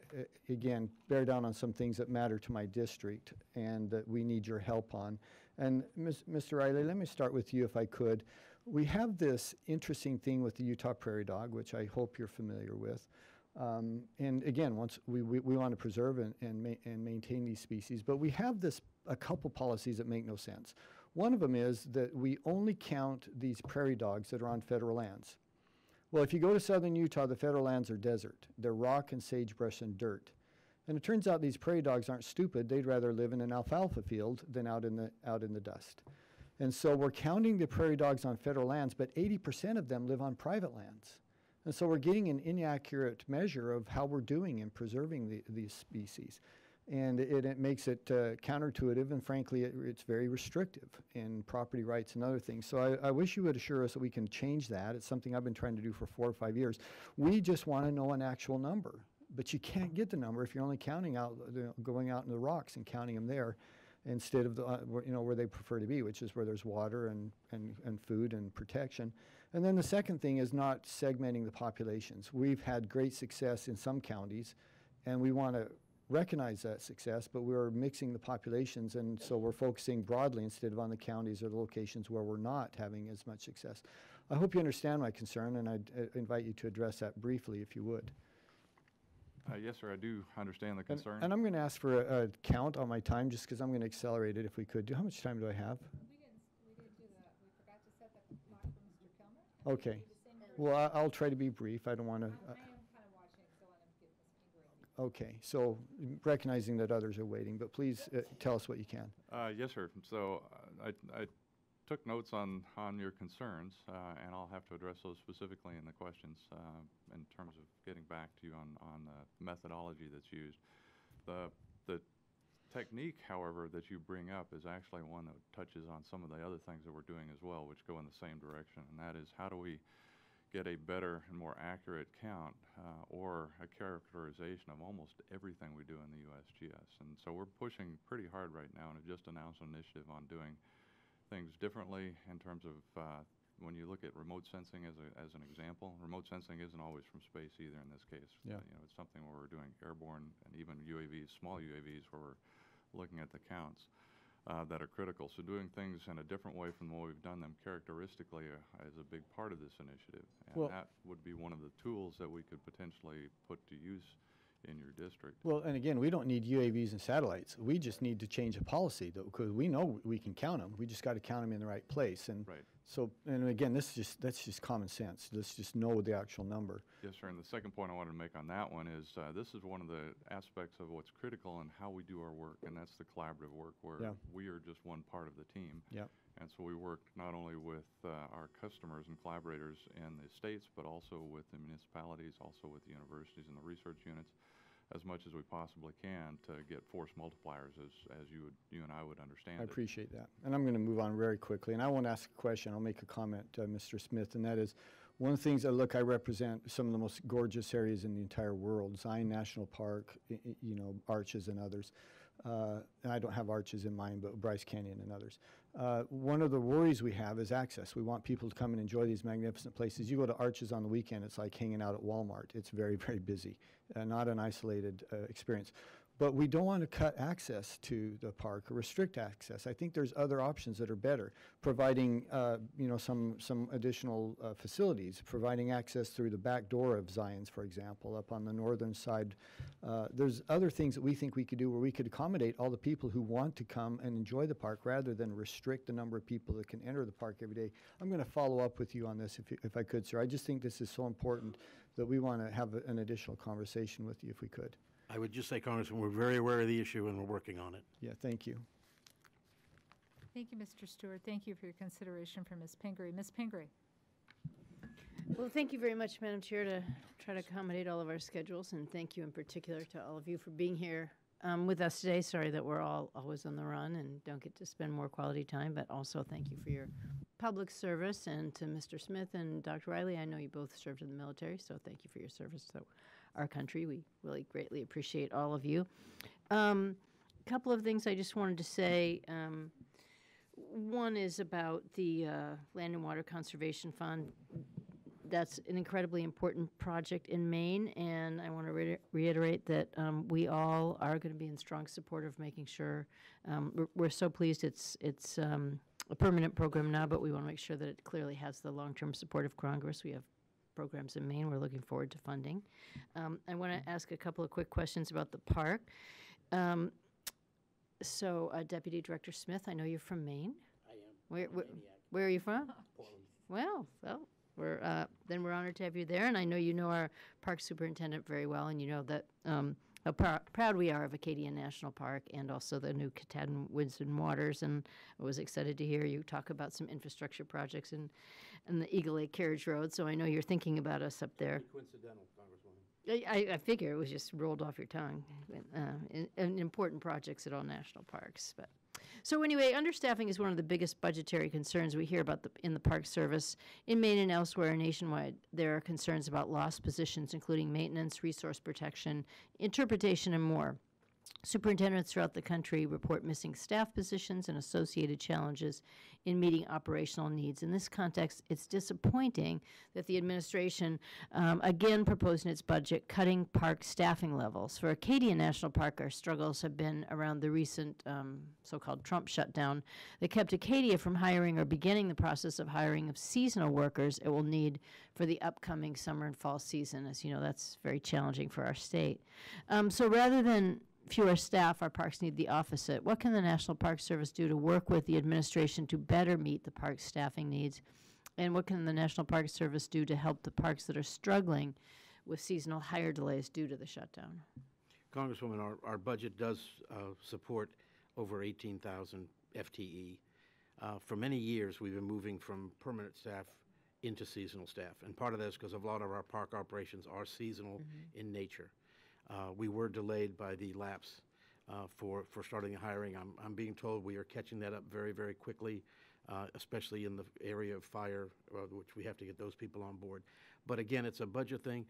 G: again bear down on some things that matter to my district and that we need your help on. And Mr. Riley, let me start with you if I could. We have this interesting thing with the Utah Prairie Dog, which I hope you're familiar with. And again, once we want to preserve and maintain these species, but we have a couple policies that make no sense. One of them is that we only count these prairie dogs that are on federal lands. Well, if you go to southern Utah, the federal lands are desert. They're rock and sagebrush and dirt. And it turns out these prairie dogs aren't stupid. They'd rather live in an alfalfa field than out in the dust. And so we're counting the prairie dogs on federal lands, but 80% of them live on private lands. And so we're getting an inaccurate measure of how we're doing in preserving these species. And it makes it counterintuitive, and frankly, it's very restrictive in property rights and other things. So I wish you would assure us that we can change that. It's something I've been trying to do for 4 or 5 years. We just want to know an actual number. But you can't get the number if you're only counting out, going out in the rocks and counting them there. instead of the, where they prefer to be, which is where there's water and food and protection. And then the second thing is not segmenting the populations. We've had great success in some counties, and we want to recognize that success, but we're mixing the populations, and so we're focusing broadly instead of on the counties or the locations where we're not having as much success. I hope you understand my concern, and I'd invite you to address that briefly if you would.
E: Yes, sir, I do understand the concern.
G: And I'm going to ask for a count on my time, just because I'm going to accelerate it if we could. How much time do I have?
A: We forgot to set the clock for Mr. Kilmer.
G: Okay. Well, I'll try to be brief. I don't want to.
A: I am kind of watching, so I want to get Ms. Pingree.
G: Okay, so recognizing that others are waiting, but please tell us what you can.
E: Yes, sir. So I took notes on your concerns, and I'll have to address those specifically in the questions in terms of getting back to you on the methodology that's used. The technique, however, that you bring up is actually one that touches on some of the other things that we're doing as well, which go in the same direction, and that is how do we get a better and more accurate count or a characterization of almost everything we do in the USGS. And so we're pushing pretty hard right now, and have just announced an initiative on doing things differently in terms of when you look at remote sensing as an example. Remote sensing isn't always from space either in this case.
G: Yeah.
E: It's something where we're doing airborne and even UAVs, small UAVs, where we're looking at the counts that are critical. So doing things in a different way from the way we've done them characteristically is a big part of this initiative. And
G: Well,
E: that would be one of the tools that we could potentially put to use in your district.
G: Well, and again, we don't need UAVs and satellites. We just need to change a policy, though, because we know we can count them. We just got to count them in the right place. And
E: Right.
G: so, and again, that's just common sense. Let's just know the actual number.
E: Yes, sir. And the second point I wanted to make on that one is this is one of the aspects of what's critical in how we do our work, and that's the collaborative work where
G: Yeah.
E: we are just one part of the team.
G: Yep.
E: And so we work not only with our customers and collaborators in the states, but also with the municipalities, also with the universities and the research units, as much as we possibly can to get force multipliers as you and I would understand
G: I
E: it.
G: appreciate that. And I'm going to move on very quickly. And I won't ask a question. I'll make a comment, Mr. Smith, and that is one of the things that, look, I represent some of the most gorgeous areas in the entire world, Zion National Park, Arches and others. And I don't have Arches in mind, but Bryce Canyon and others. One of the worries we have is access. We want people to come and enjoy these magnificent places. You go to Arches on the weekend, it's like hanging out at Walmart. It's very, very busy, not an isolated experience. But we don't want to cut access to the park or restrict access. I think there's other options that are better, providing some additional facilities, providing access through the back door of Zion's, for example, up on the northern side. There's other things that we think we could do where we could accommodate all the people who want to come and enjoy the park rather than restrict the number of people that can enter the park every day. I'm going to follow up with you on this if I could, sir. I just think this is so important that we want to have an additional conversation with you if we could.
C: I would just say, Congressman, we're very aware of the issue and we're working on it.
G: Yeah, thank you.
A: Thank you, Mr. Stewart. Thank you for your consideration for Ms. Pingree. Ms. Pingree.
H: Well, thank you very much, Madam Chair, to try to accommodate all of our schedules, and thank you in particular to all of you for being here with us today. Sorry that we're all always on the run and don't get to spend more quality time, but also thank you for your public service. And to Mr. Smith and Dr. Riley, I know you both served in the military, so thank you for your service to our country. We really greatly appreciate all of you. A couple of things I just wanted to say. One is about the Land and Water Conservation Fund. That's an incredibly important project in Maine, and I want to reiterate that we all are going to be in strong support of making sure. We're so pleased it's a permanent program now, but we want to make sure that it clearly has the long-term support of Congress. We have programs in Maine we're looking forward to funding. I want to ask a couple of quick questions about the park. Deputy Director Smith, I know you're from Maine.
C: I am.
H: Where are you from?
C: Portland.
H: Well, then we're honored to have you there, and I know you know our park superintendent very well, and you know that how proud we are of Acadia National Park and also the new Katahdin Woods and Waters, and I was excited to hear you talk about some infrastructure projects in the Eagle Lake Carriage Road, so I know you're thinking about us up there.
C: Coincidental, Congresswoman.
H: I figure it was just rolled off your tongue. And important projects at all national parks. But so anyway, understaffing is one of the biggest budgetary concerns we hear about in the Park Service. In Maine and elsewhere nationwide, there are concerns about lost positions, including maintenance, resource protection, interpretation, and more. Superintendents throughout the country report missing staff positions and associated challenges in meeting operational needs. In this context, it's disappointing that the administration again proposed in its budget cutting park staffing levels. For Acadia National Park, our struggles have been around the recent so-called Trump shutdown that kept Acadia from hiring or beginning the process of hiring of seasonal workers it will need for the upcoming summer and fall season. As you know, that's very challenging for our state. So rather than fewer staff, our parks need the opposite. What can the National Park Service do to work with the administration to better meet the park's staffing needs? And what can the National Park Service do to help the parks that are struggling with seasonal hire delays due to the shutdown?
C: Congresswoman, our budget does support over 18,000 FTE. For many years, we've been moving from permanent staff into seasonal staff. And part of that is because a lot of our park operations are seasonal in nature. We were delayed by the lapse for starting the hiring. I'm being told we are catching that up very, very quickly, especially in the area of fire, which we have to get those people on board. But again, it's a budget thing.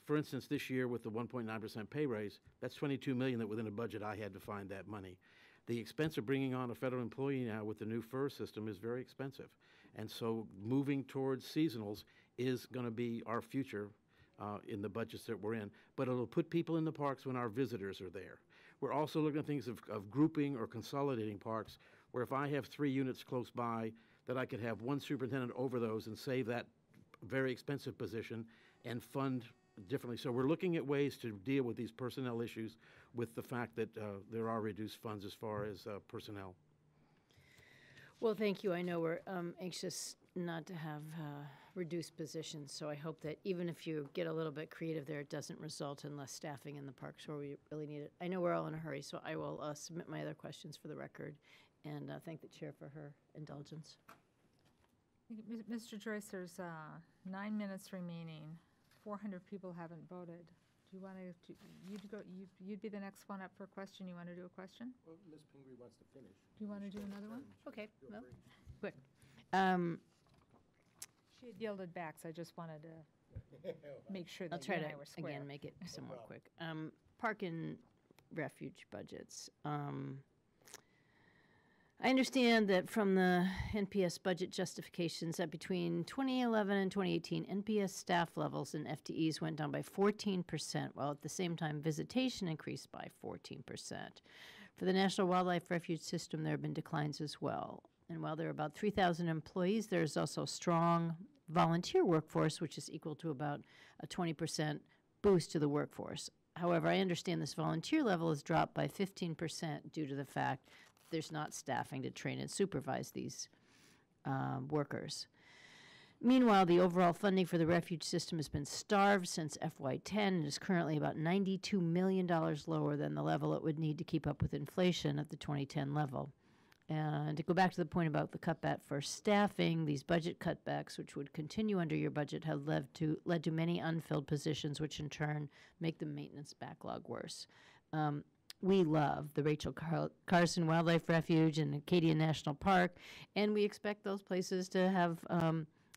C: For instance, this year with the 1.9% pay raise, that's $22 million that within a budget I had to find that money. The expense of bringing on a federal employee now with the new FER system is very expensive. And so moving towards seasonals is going to be our future in the budgets that we're in, but it'll put people in the parks when our visitors are there. We're also looking at things of grouping or consolidating parks, where if I have 3 units close by, that I could have one superintendent over those and save that very expensive position and fund differently. So we're looking at ways to deal with these personnel issues with the fact that there are reduced funds as far as personnel.
H: Well, thank you. I know we're anxious not to have reduced positions, so I hope that even if you get a little bit creative there, it doesn't result in less staffing in the parks where we really need it. I know we're all in a hurry, so I will submit my other questions for the record and thank the chair for her indulgence.
A: Mr. Joyce, there's 9 minutes remaining. 400 people haven't voted. Do you want to, you'd be the next one up for a question. You want to do a question?
B: Well, Ms. Pingree wants to finish.
A: Do you want to do another one?
H: Okay, well, quick.
A: She had yielded back, so I just wanted to make sure
H: I'll
A: that
H: try
A: you
H: to,
A: and I were square.
H: again, make it somewhat quick. Park and refuge budgets. I understand that from the NPS budget justifications that between 2011 and 2018, NPS staff levels and FTEs went down by 14%, while at the same time visitation increased by 14%. For the National Wildlife Refuge System, there have been declines as well. And while there are about 3,000 employees, there's also a strong volunteer workforce, which is equal to about a 20% boost to the workforce. However, I understand this volunteer level has dropped by 15% due to the fact there's not staffing to train and supervise these workers. Meanwhile, the overall funding for the refuge system has been starved since FY10 and is currently about $92 million lower than the level it would need to keep up with inflation at the 2010 level. And to go back to the point about the cutback for staffing, these budget cutbacks, which would continue under your budget, have led to many unfilled positions, which in turn make the maintenance backlog worse. We love the Rachel Carson Wildlife Refuge and Acadia National Park, and we expect those places to have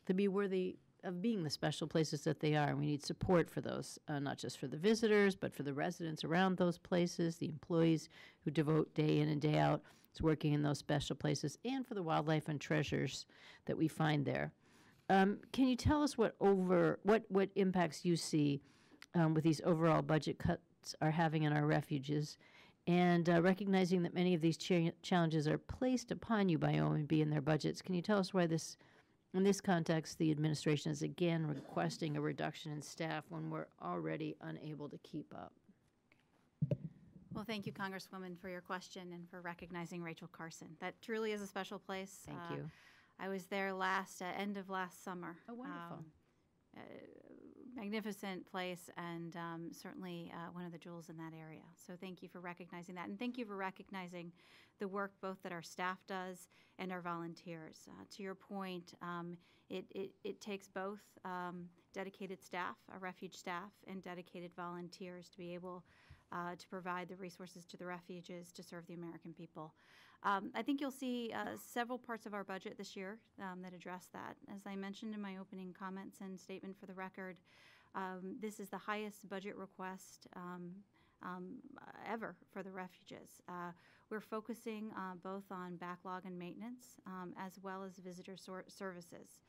H: to be worthy of being the special places that they are. And we need support for those, not just for the visitors, but for the residents around those places, the employees who devote day in and day out to working in those special places, and for the wildlife and treasures that we find there. Can you tell us what impacts you see with these overall budget cuts are having on our refuges, and recognizing that many of these challenges are placed upon you by OMB in their budgets? Can you tell us why in this context, the administration is again requesting a reduction in staff when we're already unable to keep up?
D: Well, thank you, Congresswoman, for your question and for recognizing Rachel Carson. That truly is a special place.
H: Thank you.
D: I was there end of last summer.
H: Oh, wonderful.
D: Magnificent place, and certainly one of the jewels in that area. So thank you for recognizing that, and thank you for recognizing the work both that our staff does and our volunteers. To your point, it takes both dedicated staff, our refuge staff, and dedicated volunteers to be able to provide the resources to the refuges to serve the American people. I think you'll see several parts of our budget this year that address that. As I mentioned in my opening comments and statement for the record, this is the highest budget request ever for the refuges. We're focusing both on backlog and maintenance, as well as visitor services.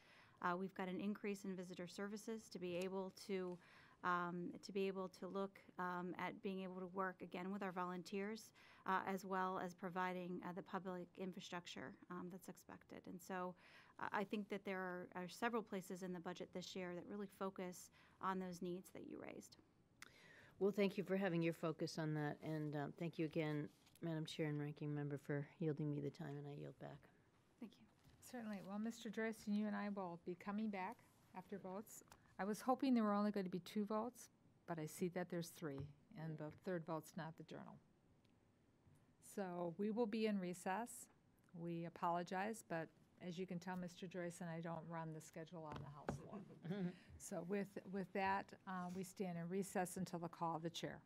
D: We've got an increase in visitor services to be able to look at being able to work again with our volunteers, as well as providing the public infrastructure that's expected. And so I think that there are several places in the budget this year that really focus on those needs that you raised.
H: Well, thank you for having your focus on that, and thank you again, Madam Chair and Ranking Member, for yielding me the time, and I yield back.
D: Thank you.
A: Certainly. Well, Mr. Joyce, and you and I will be coming back after votes. I was hoping there were only going to be 2 votes, but I see that there's 3, and the third vote's not the journal. So we will be in recess. We apologize, but as you can tell, Mr. Joyce and I don't run the schedule on the House floor. So with that, we stand in recess until the call of the chair.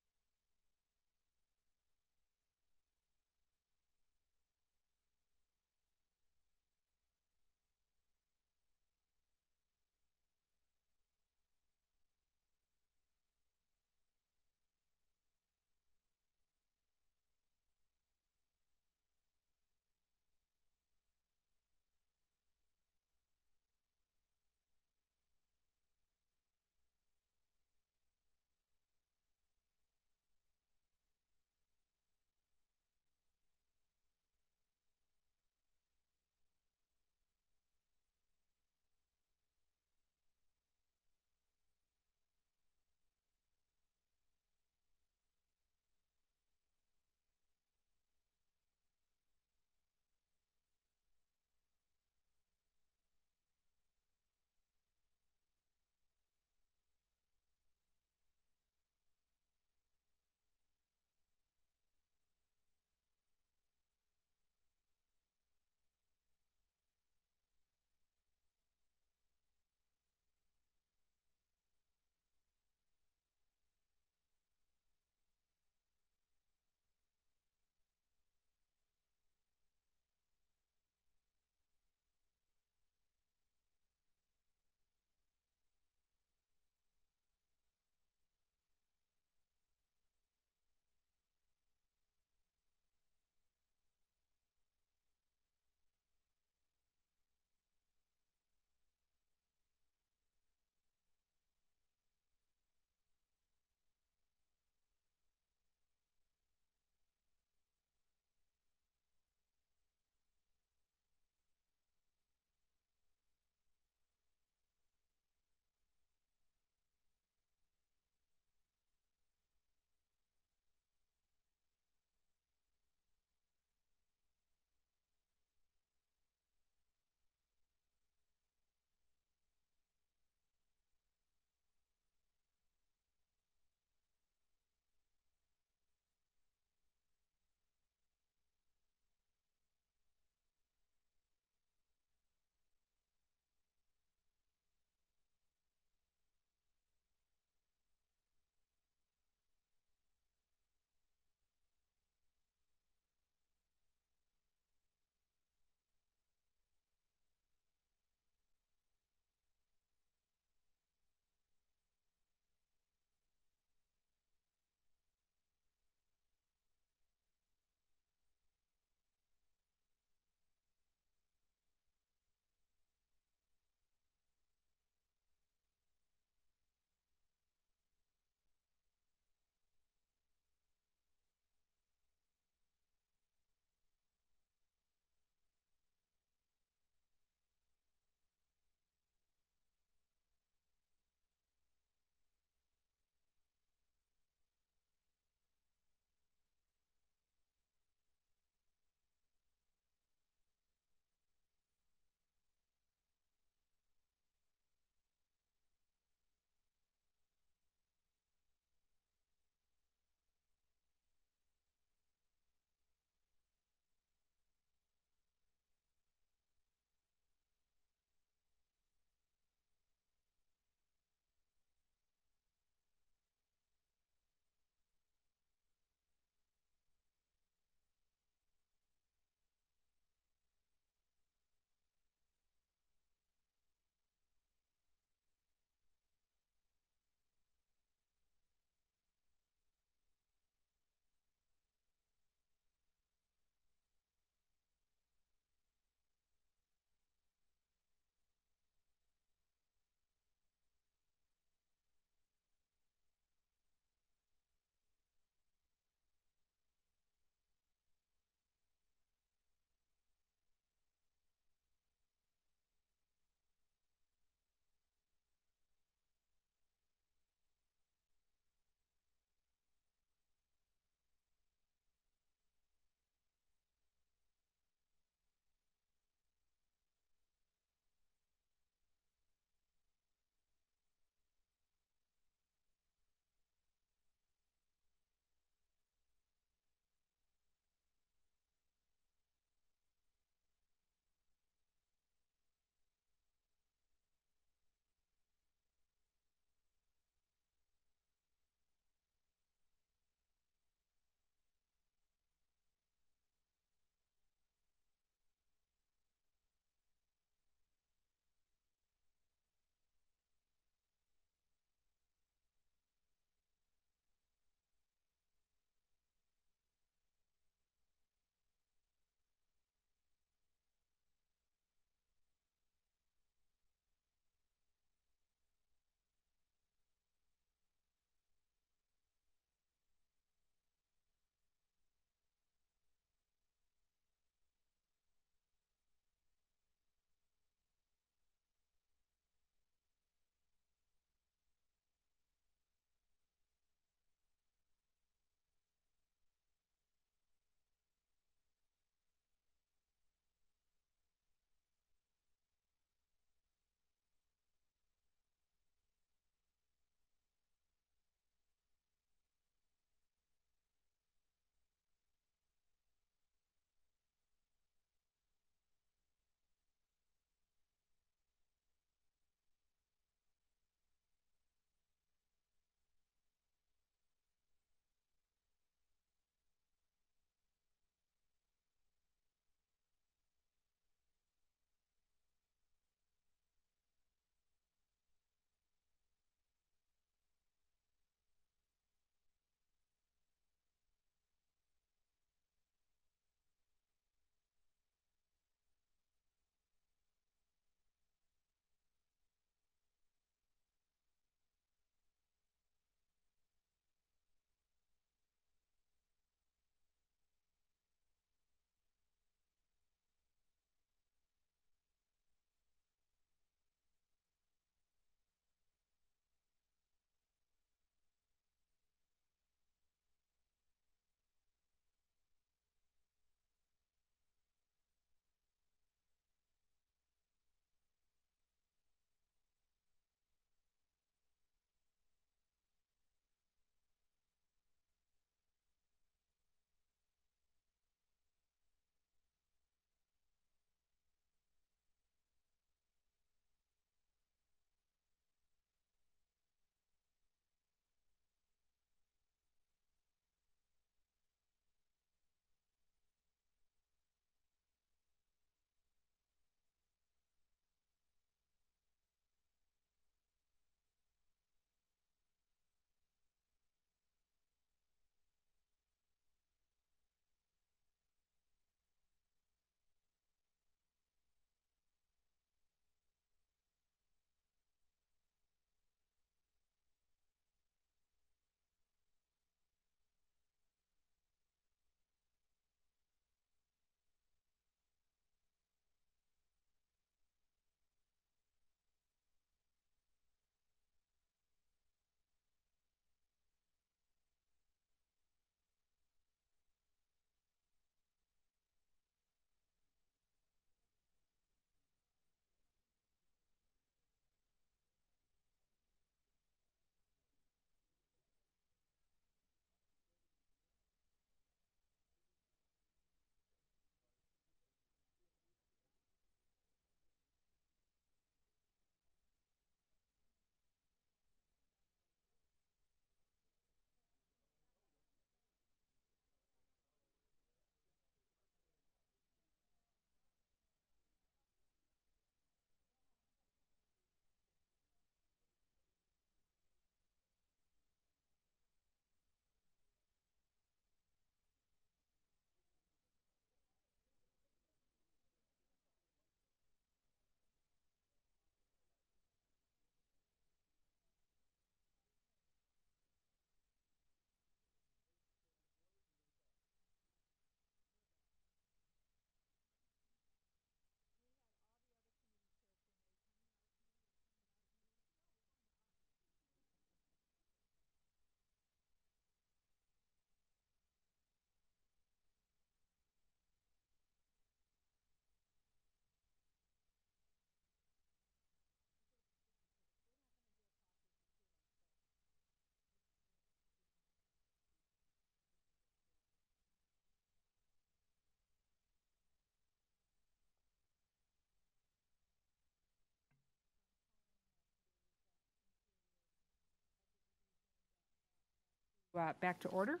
A: Back to order.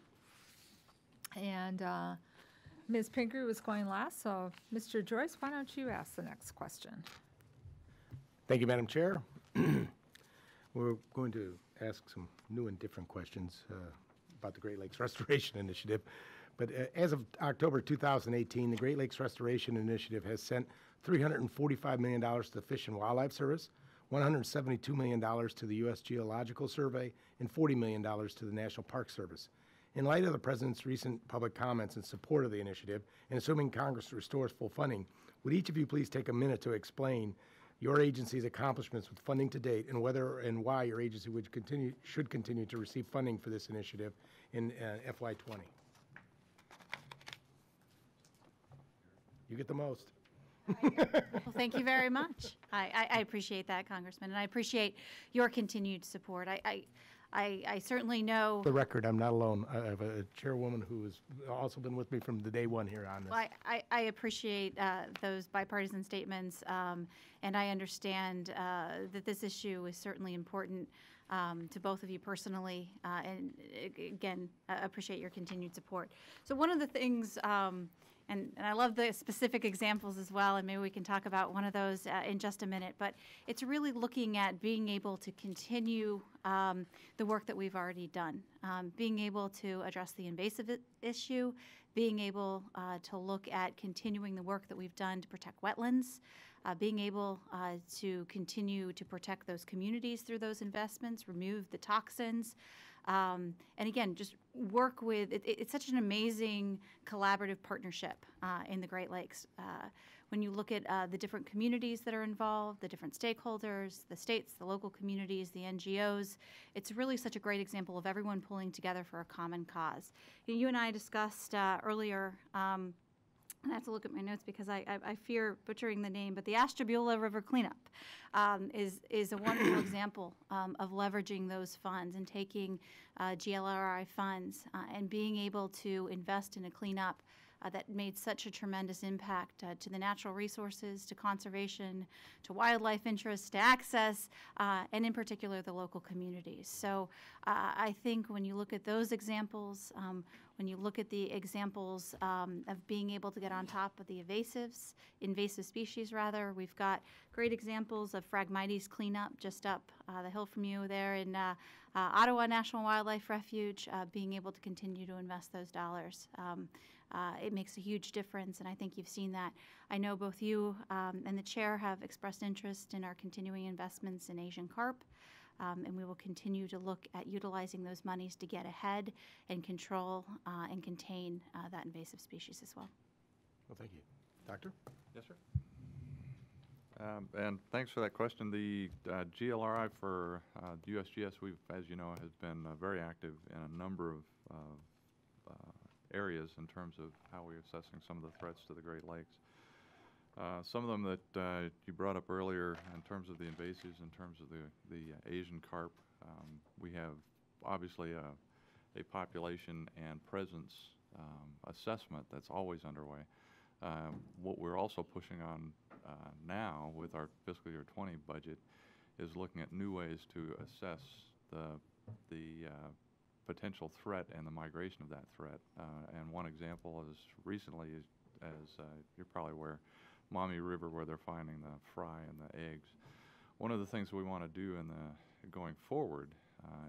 A: And Ms. Pingree was going last, so Mr. Joyce, why don't you ask the next question?
B: Thank you, Madam Chair. We're going to ask some new and different questions about the Great Lakes Restoration Initiative. But as of October 2018, the Great Lakes Restoration Initiative has sent $345 million to the Fish and Wildlife Service, $172 million to the U.S. Geological Survey, and $40 million to the National Park Service. In light of the President's recent public comments in support of the initiative, and assuming Congress restores full funding, would each of you please take a minute to explain your agency's accomplishments with funding to date, and whether and why your agency should continue to receive funding for this initiative in FY20? You get the most.
D: Well, thank you very much. I appreciate that, Congressman, and I appreciate your continued support. I certainly know.
B: For the record, I'm not alone. I have a chairwoman who has also been with me from the day one here on this.
D: Well, I appreciate those bipartisan statements, and I understand that this issue is certainly important to both of you personally, and again, I appreciate your continued support. So one of the things, and I love the specific examples as well, and maybe we can talk about one of those in just a minute, but it's really looking at being able to continue the work that we've already done, being able to address the invasive issue, being able to look at continuing the work that we've done to protect wetlands, being able to continue to protect those communities through those investments, remove the toxins, and again, just work with, it's such an amazing collaborative partnership in the Great Lakes. When you look at the different communities that are involved, the different stakeholders, the states, the local communities, the NGOs, it's really such a great example of everyone pulling together for a common cause. You and I discussed earlier, and I have to look at my notes because I fear butchering the name, but the Ashtabula River Cleanup is a wonderful example of leveraging those funds and taking GLRI funds and being able to invest in a cleanup that made such a tremendous impact to the natural resources, to conservation, to wildlife interests, to access, and in particular the local communities. So I think when you look at those examples, when you look at the examples of being able to get on top of the invasive species rather, we've got great examples of Phragmites cleanup just up the hill from you there in Ottawa National Wildlife Refuge, being able to continue to invest those dollars. It makes a huge difference, and I think you've seen that. I know both you and the chair have expressed interest in our continuing investments in Asian carp, and we will continue to look at utilizing those monies to get ahead and control and contain that invasive species as well.
B: Well, thank you. Doctor?
E: Yes, sir. And thanks for that question. The GLRI for USGS, as you know, has been very active in a number of areas in terms of how we're assessing some of the threats to the Great Lakes. Some of them that you brought up earlier in terms of the invasives, in terms of the Asian carp, we have obviously a population and presence assessment that's always underway. What we're also pushing on now with our fiscal year 20 budget is looking at new ways to assess the potential threat and the migration of that threat. And one example is recently, as you're probably aware, Maumee River, where they're finding the fry and the eggs. One of the things we want to do going forward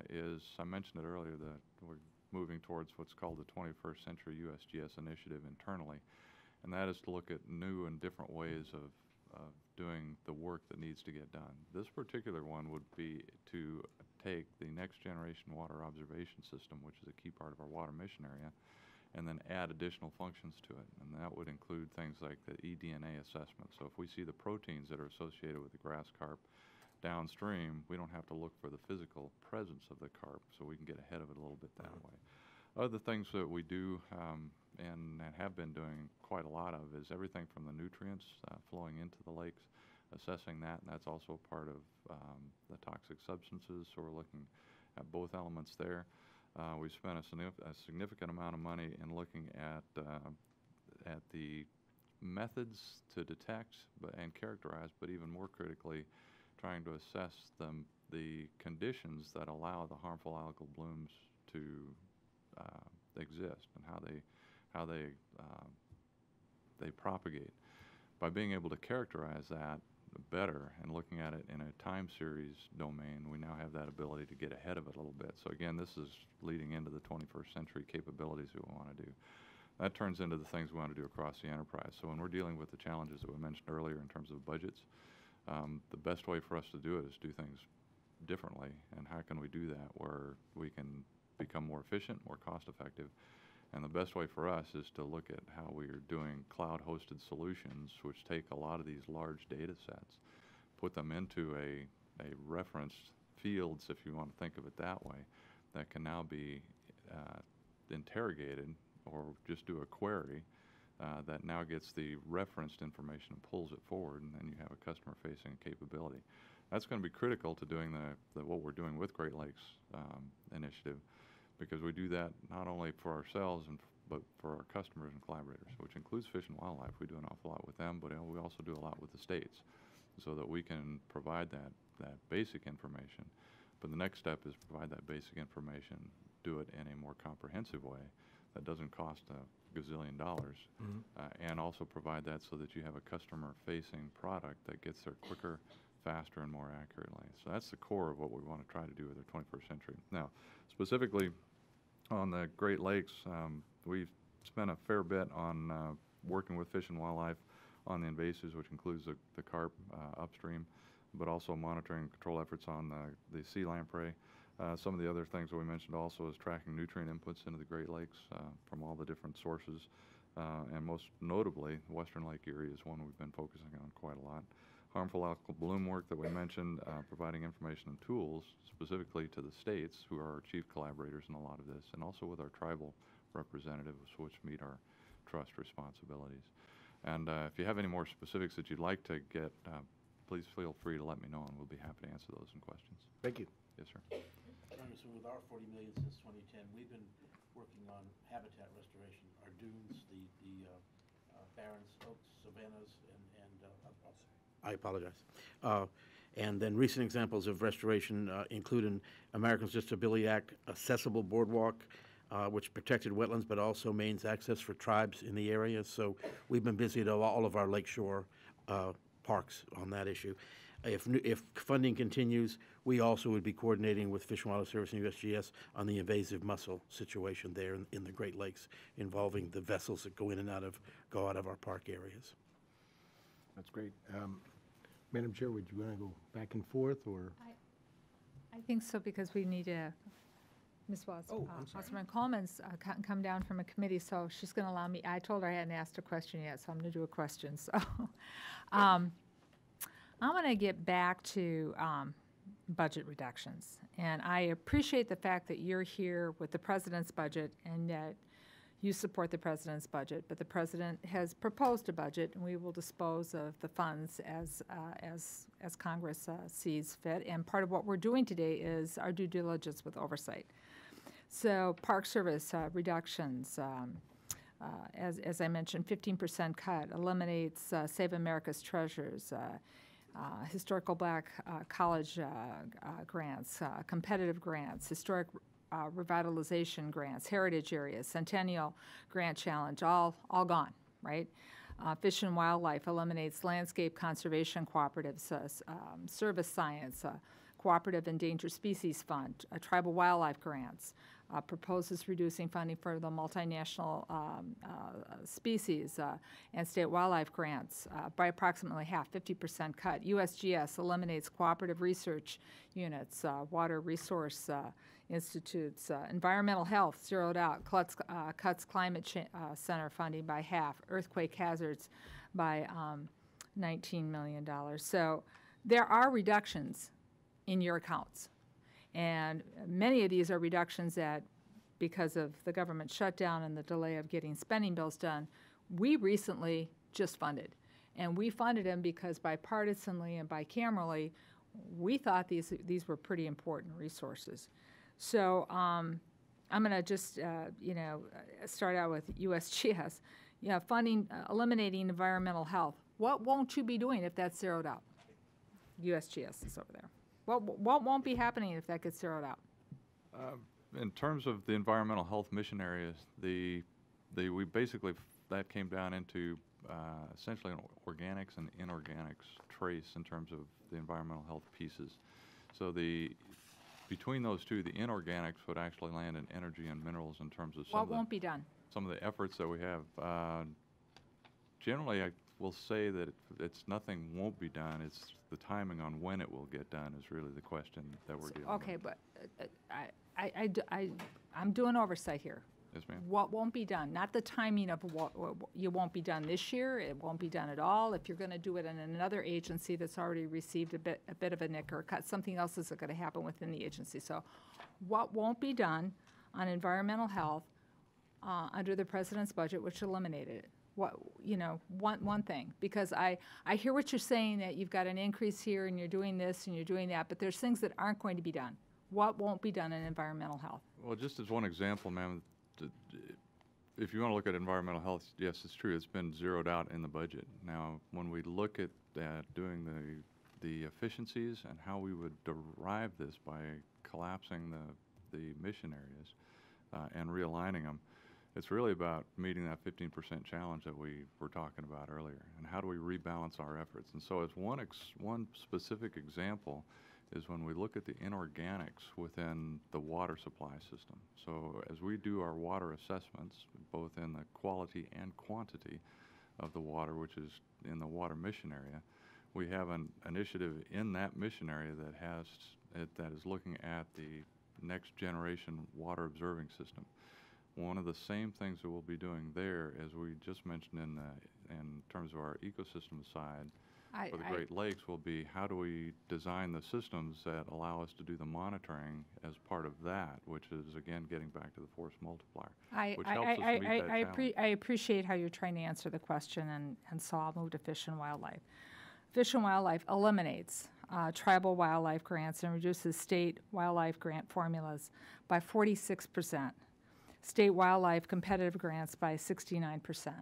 E: is, I mentioned it earlier, that we're moving towards what's called the 21st Century USGS initiative internally, and that is to look at new and different ways of doing the work that needs to get done. This particular one would be to take the next generation water observation system, which is a key part of our water mission area, and then add additional functions to it. And that would include things like the eDNA assessment. So if we see the proteins that are associated with the grass carp downstream, we don't have to look for the physical presence of the carp, so we can get ahead of it a little bit that way. Other things that we do and have been doing quite a lot of is everything from the nutrients flowing into the lakes, assessing that, and that's also part of the toxic substances, so we're looking at both elements there. We've spent a significant amount of money in looking at the methods to detect and characterize, but even more critically, trying to assess the conditions that allow the harmful algal blooms to exist and how they propagate. By being able to characterize that better and looking at it in a time series domain, we now have that ability to get ahead of it a little bit. So again, this is leading into the 21st century capabilities that we want to do. That turns into the things we want to do across the enterprise. So when we're dealing with the challenges that we mentioned earlier in terms of budgets, the best way for us to do it is do things differently. And how can we do that where we can become more efficient, more cost effective? And the best way for us is to look at how we are doing cloud-hosted solutions, which take a lot of these large data sets, put them into a referenced fields, if you want to think of it that way, that can now be interrogated or just do a query that now gets the referenced information and pulls it forward, and then you have a customer-facing capability. That's going to be critical to doing what we're doing with Great Lakes initiative, because we do that not only for ourselves but for our customers and collaborators, which includes Fish and Wildlife. We do an awful lot with them, but we also do a lot with the states, so that we can provide that basic information. But the next step is provide that basic information, do it in a more comprehensive way that doesn't cost a gazillion dollars, and also provide that so that you have a customer-facing product that gets there quicker, faster, and more accurately. So that's the core of what we want to try to do with the 21st century. Now, specifically on the Great Lakes, we've spent a fair bit on working with Fish and Wildlife on the invasives, which includes the carp upstream, but also monitoring and control efforts on the sea lamprey. Some of the other things that we mentioned also is tracking nutrient inputs into the Great Lakes from all the different sources. And most notably, the Western Lake Erie is one we've been focusing on quite a lot. Harmful algal bloom work that we mentioned, providing information and tools specifically to the states, who are our chief collaborators in a lot of this, and also with our tribal representatives, which meet our trust responsibilities. And if you have any more specifics that you'd like to get, please feel free to let me know, and we'll be happy to answer those in questions.
B: Thank you.
E: Yes, sir.
I: So with our $40 million since 2010, we've been working on habitat restoration, our dunes, the barrens, oaks, savannas,
C: I apologize. And then recent examples of restoration include in Americans with Disability Act accessible boardwalk, which protected wetlands but also mains access for tribes in the area. So we've been busy at all of our lakeshore parks on that issue. If funding continues, we also would be coordinating with Fish and Wildlife Service and USGS on the invasive mussel situation there in the Great Lakes, involving the vessels that go in and out of our park areas.
B: That's great. Madam Chair, would you want to go back and forth, or?
A: I think so, because we need to, Ms. Wasserman Coleman's come down from a committee, so she's going to allow me. I told her I hadn't asked a question yet, so I'm going to do a question. So I'm going to get back to budget reductions. And I appreciate the fact that you're here with the president's budget and that you support the president's budget, but the president has proposed a budget, and we will dispose of the funds as Congress sees fit. And part of what we're doing today is our due diligence with oversight. So Park Service reductions, as I mentioned, 15% cut, eliminates Save America's Treasures, historical black college grants, competitive grants, historic revitalization grants, heritage areas, Centennial grant challenge, all gone, right? Fish and Wildlife eliminates landscape conservation cooperatives, service science, Cooperative Endangered Species Fund, tribal wildlife grants, proposes reducing funding for the multinational species and state wildlife grants by approximately half, 50% cut. USGS eliminates cooperative research units, water resource institutes, environmental health zeroed out, cuts climate center funding by half, earthquake hazards by $19 million. So there are reductions in your accounts. And many of these are reductions that, because of the government shutdown and the delay of getting spending bills done, we recently just funded. And we funded them because bipartisanly and bicamerally, we thought these were pretty important resources. So I'm going to just, start out with USGS. Funding, eliminating environmental health. What won't you be doing if that's zeroed out? USGS is over there. What won't be happening if that gets zeroed out?
E: in terms of the environmental health mission areas, we basically, that came down into essentially an organics and inorganics trace in terms of the environmental health pieces. So between those two, the inorganics would actually land in energy and minerals in terms of
A: What won't be done?
E: some of the efforts that we have. Generally, I will say that it's nothing won't be done. It's the timing on when it will get done is really the question that we're dealing
A: Okay,
E: with.
A: but I'm doing oversight here.
E: Yes, ma'am.
A: What won't be done? Not the timing of what you won't be done this year. It won't be done at all. If you're going to do it in another agency that's already received a bit of a nick or cut, something else is going to happen within the agency. So, what won't be done on environmental health under the president's budget, which eliminated it? What one thing, because I hear what you're saying, that you've got an increase here and you're doing this and you're doing that, but there's things that aren't going to be done. What won't be done in environmental health?
E: Well, just as one example, ma'am, if you want to look at environmental health, yes, it's true. It's been zeroed out in the budget. Now, when we look at doing the efficiencies and how we would derive this by collapsing the mission areas and realigning them, it's really about meeting that 15% challenge that we were talking about earlier, and how do we rebalance our efforts. And so as one specific example is when we look at the inorganics within the water supply system. So as we do our water assessments, both in the quality and quantity of the water, which is in the water mission area, we have an initiative in that mission area that is looking at the next generation water observing system. One of the same things that we'll be doing there, as we just mentioned in terms of our ecosystem side, for the Great Lakes, will be how do we design the systems that allow us to do the monitoring as part of that, which is, again, getting back to the force multiplier, which helps us meet that challenge.
A: I appreciate how you're trying to answer the question, and so I'll move to Fish and Wildlife. Fish and Wildlife eliminates tribal wildlife grants and reduces state wildlife grant formulas by 46%, state wildlife competitive grants by 69%.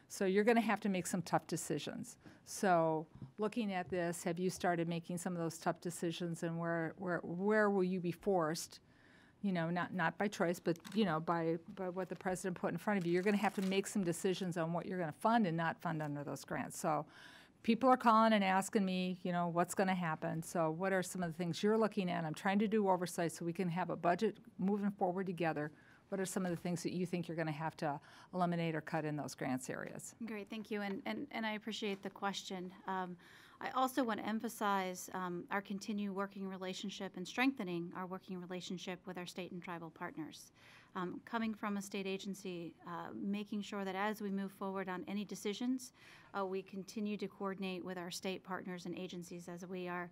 A: So you're going to have to make some tough decisions. So looking at this, have you started making some of those tough decisions, and where will you be forced, not by choice, but, by what the president put in front of you? You're going to have to make some decisions on what you're going to fund and not fund under those grants. So people are calling and asking me, what's going to happen. So what are some of the things you're looking at? I'm trying to do oversight so we can have a budget moving forward together. What are some of the things that you think you're going to have to eliminate or cut in those grants areas?
D: Great, thank you, and I appreciate the question. I also want to emphasize our continued working relationship and strengthening our working relationship with our state and tribal partners. Coming from a state agency, making sure that as we move forward on any decisions, we continue to coordinate with our state partners and agencies as we are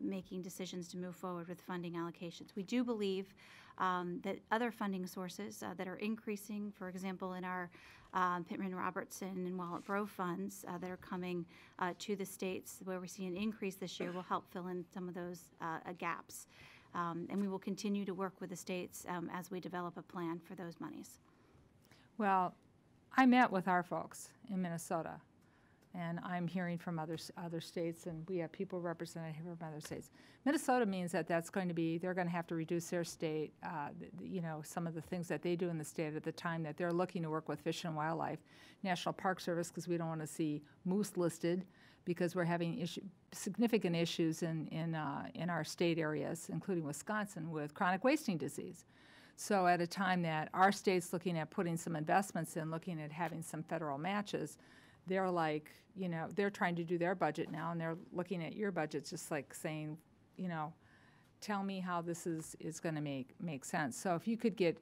D: making decisions to move forward with funding allocations. We do believe that other funding sources that are increasing, for example, in our Pittman-Robertson and Wallet Grove funds that are coming to the states, where we see an increase this year, will help fill in some of those gaps. And we will continue to work with the states as we develop a plan for those monies.
A: Well, I met with our folks in Minnesota, and I'm hearing from other states, and we have people represented here from other states. Minnesota means that they're going to have to reduce their state, some of the things that they do in the state at the time that they're looking to work with Fish and Wildlife, National Park Service, because we don't want to see moose listed, because we're having significant issues in our state areas, including Wisconsin, with chronic wasting disease. So at a time that our state's looking at putting some investments in, looking at having some federal matches, they're like, they're trying to do their budget now, and they're looking at your budget just like saying, tell me how this is going to make sense. So if you could get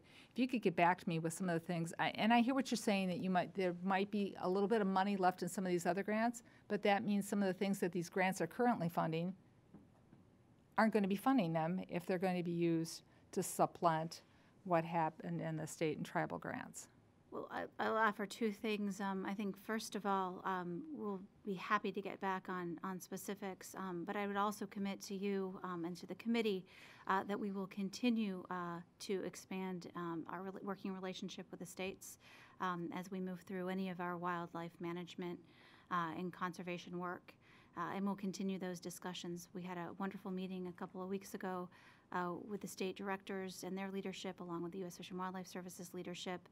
A: back to me with some of the things, and I hear what you're saying, that there might be a little bit of money left in some of these other grants, but that means some of the things that these grants are currently funding aren't going to be funding them if they're going to be used to supplant what happened in the state and tribal grants.
D: Well, I'll offer two things. I think, first of all, we'll be happy to get back on specifics, but I would also commit to you and to the committee that we will continue to expand our working relationship with the states as we move through any of our wildlife management and conservation work, and we'll continue those discussions. We had a wonderful meeting a couple of weeks ago with the state directors and their leadership, along with the U.S. Fish and Wildlife Services leadership,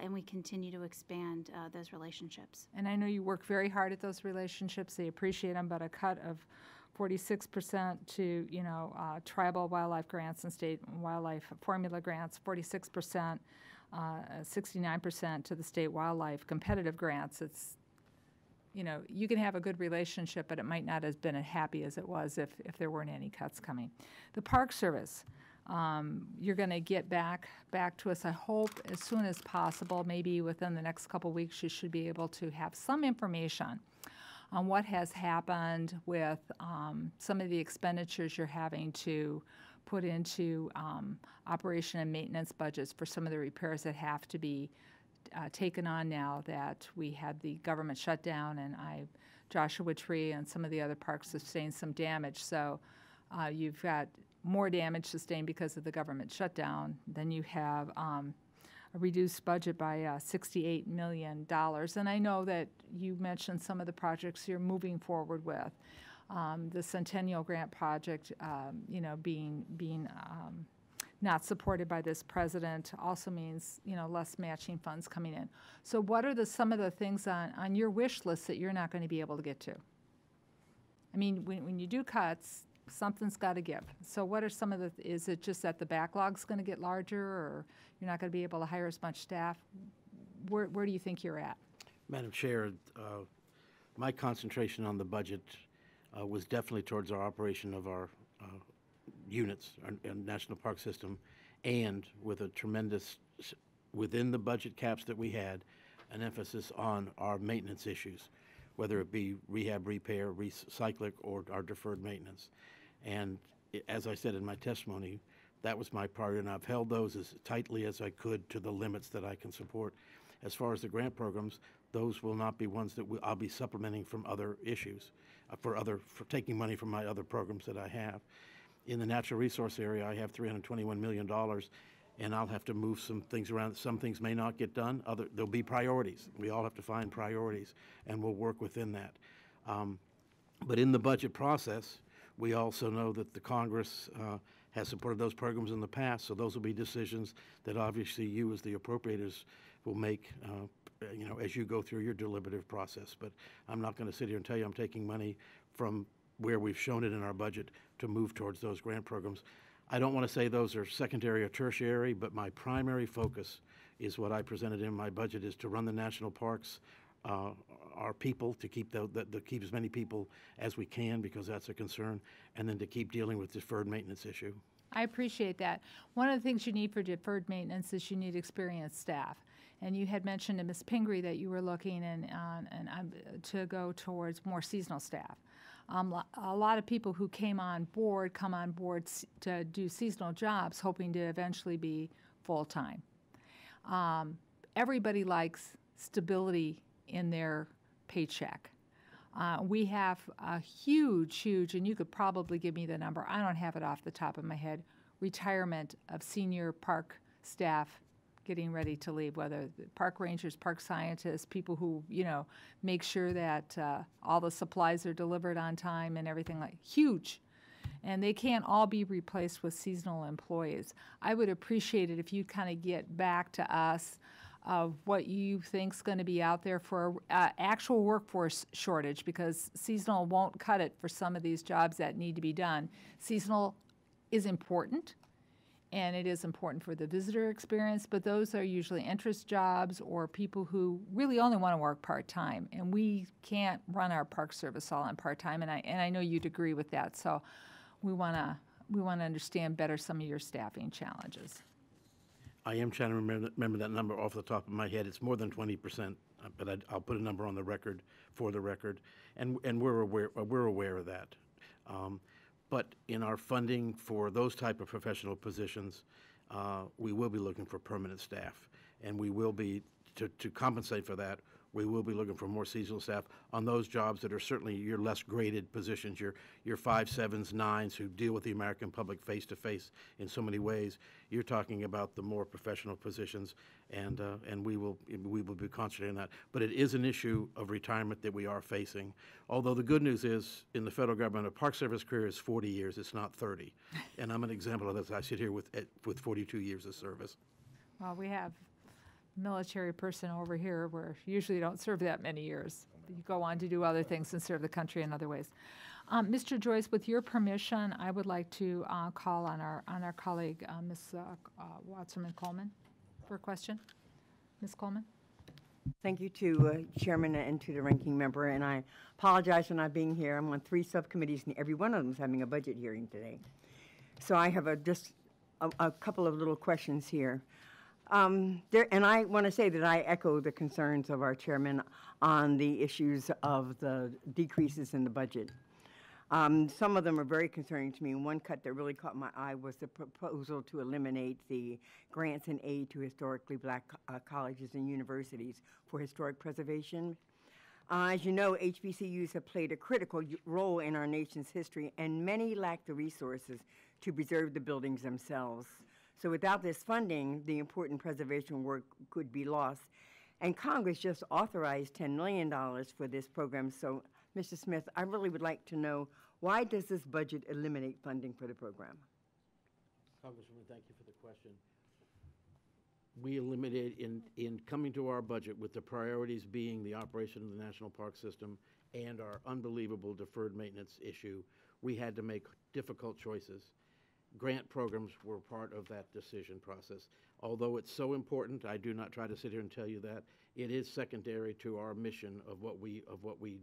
D: and we continue to expand those relationships.
A: And I know you work very hard at those relationships. They appreciate them, but a cut of 46% to, tribal wildlife grants and state wildlife formula grants, 46%, 69% to the state wildlife competitive grants. It's, you can have a good relationship, but it might not have been as happy as it was if there weren't any cuts coming. The Park Service, you're going to get back to us, I hope, as soon as possible. Maybe within the next couple weeks, you should be able to have some information on what has happened with some of the expenditures you're having to put into operation and maintenance budgets for some of the repairs that have to be taken on now that we had the government shutdown, and Joshua Tree and some of the other parks sustained some damage. So you've got more damage sustained because of the government shutdown. Then you have a reduced budget by $68 million. And I know that you mentioned some of the projects you're moving forward with. The Centennial grant project, being not supported by this president also means, less matching funds coming in. So what are some of the things on your wish list that you're not going to be able to get to? I mean, when you do cuts, something's got to give. So what are some of is it just that the backlog's going to get larger, or you're not going to be able to hire as much staff? Where do you think you're at?
C: Madam Chair, my concentration on the budget was definitely towards our operation of our units, our National Park System, and with a tremendous, within the budget caps that we had, an emphasis on our maintenance issues, whether it be rehab, repair, cyclic, or our deferred maintenance. And as I said in my testimony, that was my priority, and I've held those as tightly as I could to the limits that I can support. As far as the grant programs, those will not be ones that I'll be supplementing from other issues, for taking money from my other programs that I have. In the natural resource area, I have $321 million, and I'll have to move some things around. Some things may not get done. There'll be priorities. We all have to find priorities, and we'll work within that. But in the budget process, we also know that the Congress has supported those programs in the past, so those will be decisions that obviously you as the appropriators will make as you go through your deliberative process. But I'm not going to sit here and tell you I'm taking money from where we've shown it in our budget to move towards those grant programs. I don't want to say those are secondary or tertiary, but my primary focus is what I presented in my budget, is to run the national parks, our people, to keep keep as many people as we can, because that's a concern, and then to keep dealing with deferred maintenance issue.
A: I appreciate that. One of the things you need for deferred maintenance is you need experienced staff. And you had mentioned to Ms. Pingree that you were looking to go towards more seasonal staff. A lot of people who come on board to do seasonal jobs, hoping to eventually be full-time. Everybody likes stability in their paycheck. We have a huge, and you could probably give me the number, I don't have it off the top of my head, retirement of senior park staff getting ready to leave, whether park rangers, park scientists, people who, make sure that all the supplies are delivered on time and everything, huge. And they can't all be replaced with seasonal employees. I would appreciate it if you kind of get back to us of what you think's going to be out there for actual workforce shortage, because seasonal won't cut it for some of these jobs that need to be done. Seasonal is important, and it is important for the visitor experience, but those are usually interest jobs or people who really only want to work part-time, and we can't run our park service all on part-time, and I know you'd agree with that. So we want to understand better some of your staffing challenges.
C: I am trying to remember that number off the top of my head. It's more than 20%, but I'll put a number on the record for the record, and we're aware of that. But in our funding for those type of professional positions, we will be looking for permanent staff, and we will be, to compensate for that, We will be looking for more seasonal staff on those jobs that are certainly your less graded positions, your 5s, 7s, 9s who deal with the American public face to face in so many ways. You're talking about the more professional positions, and we will be concentrating on that. But it is an issue of retirement that we are facing. Although the good news is, in the federal government, a Park Service career is 40 years. It's not 30, and I'm an example of this. I sit here with 42 years of service.
A: Well, we have military person over here where you usually don't serve that many years. You go on to do other things and serve the country in other ways. Mr. Joyce, with your permission, I would like to call on our colleague, Ms. Watserman-Coleman, for a question. Ms. Coleman?
J: Thank you to Chairman and to the ranking member, and I apologize for not being here. I'm on 3 subcommittees, and every one of them is having a budget hearing today. So I have just a couple of little questions here. And I want to say that I echo the concerns of our chairman on the issues of the decreases in the budget. Some of them are very concerning to me. One cut that really caught my eye was the proposal to eliminate the grants and aid to historically black colleges and universities for historic preservation. As you know, HBCUs have played a critical role in our nation's history, and many lack the resources to preserve the buildings themselves. So without this funding, the important preservation work could be lost. And Congress just authorized $10 million for this program. So, Mr. Smith, I really would like to know, why does this budget eliminate funding for the program?
C: Congresswoman, thank you for the question. We eliminated, in coming to our budget with the priorities being the operation of the National Park System and our unbelievable deferred maintenance issue, we had to make difficult choices. Grant programs were part of that decision process. Although it's so important, I do not try to sit here and tell you that, it is secondary to our mission of what we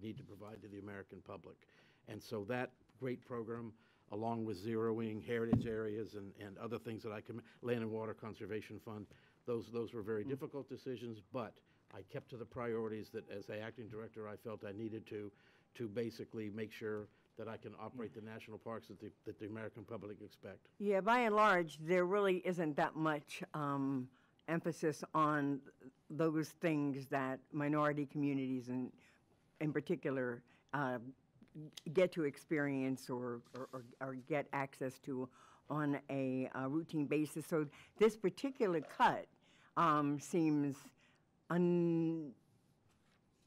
C: need to provide to the American public. And so that great program, along with zeroing heritage areas and other things that Land and Water Conservation Fund, those were very difficult decisions, but I kept to the priorities that as the acting director I felt I needed to basically make sure that I can operate the national parks that the American public expect. Yeah,
J: by and large, there really isn't that much emphasis on those things that minority communities in particular get to experience or get access to on a routine basis. So this particular cut seems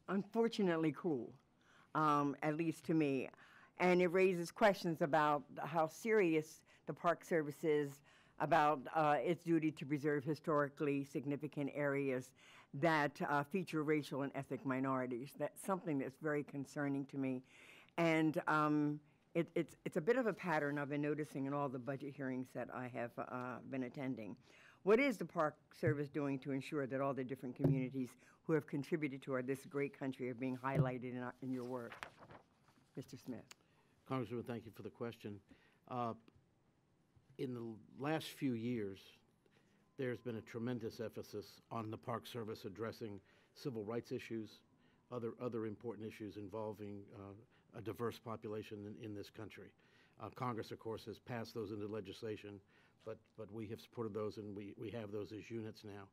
J: unfortunately cruel, at least to me. And it raises questions about how serious the Park Service is about its duty to preserve historically significant areas that feature racial and ethnic minorities. That's something that's very concerning to me. And it's a bit of a pattern I've been noticing in all the budget hearings that I have been attending. What is the Park Service doing to ensure that all the different communities who have contributed to this great country are being highlighted in your work? Mr. Smith.
C: Congresswoman, thank you for the question. In the last few years, there's been a tremendous emphasis on the Park Service addressing civil rights issues, other important issues involving a diverse population in this country. Congress, of course, has passed those into legislation, but we have supported those, and we have those as units now.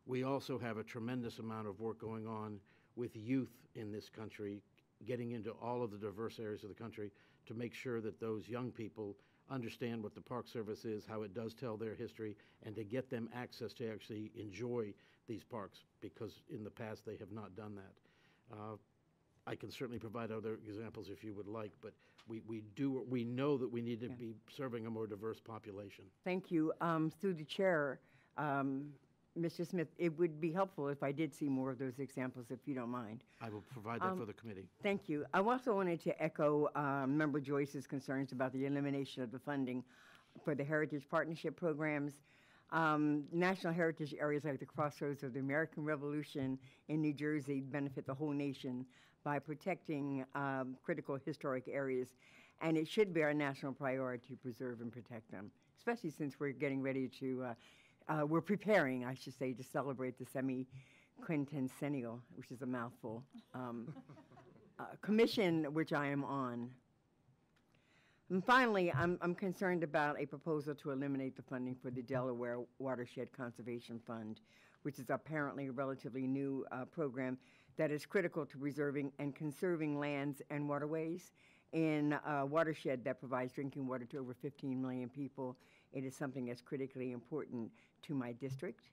C: We also have a tremendous amount of work going on with youth in this country, getting into all of the diverse areas of the country to make sure that those young people understand what the Park Service is, how it does tell their history, and to get them access to actually enjoy these parks, because in the past they have not done that. I can certainly provide other examples if you would like, but we know that we need to be serving a more diverse population.
J: Thank you. Through the chair, Mr. Smith, it would be helpful if I did see more of those examples, if you don't mind.
C: I will provide that for the committee.
J: Thank you. I also wanted to echo Member Joyce's concerns about the elimination of the funding for the Heritage Partnership programs. National heritage areas like the crossroads of the American Revolution in New Jersey benefit the whole nation by protecting critical historic areas, and it should be our national priority to preserve and protect them, especially since we're getting ready to we're preparing, I should say, to celebrate the semi-quintennial, which is a mouthful, commission which I am on. And finally, I'm concerned about a proposal to eliminate the funding for the Delaware Watershed Conservation Fund, which is apparently a relatively new program that is critical to preserving and conserving lands and waterways. In a watershed that provides drinking water to over 15 million people, it is something that's critically important to my district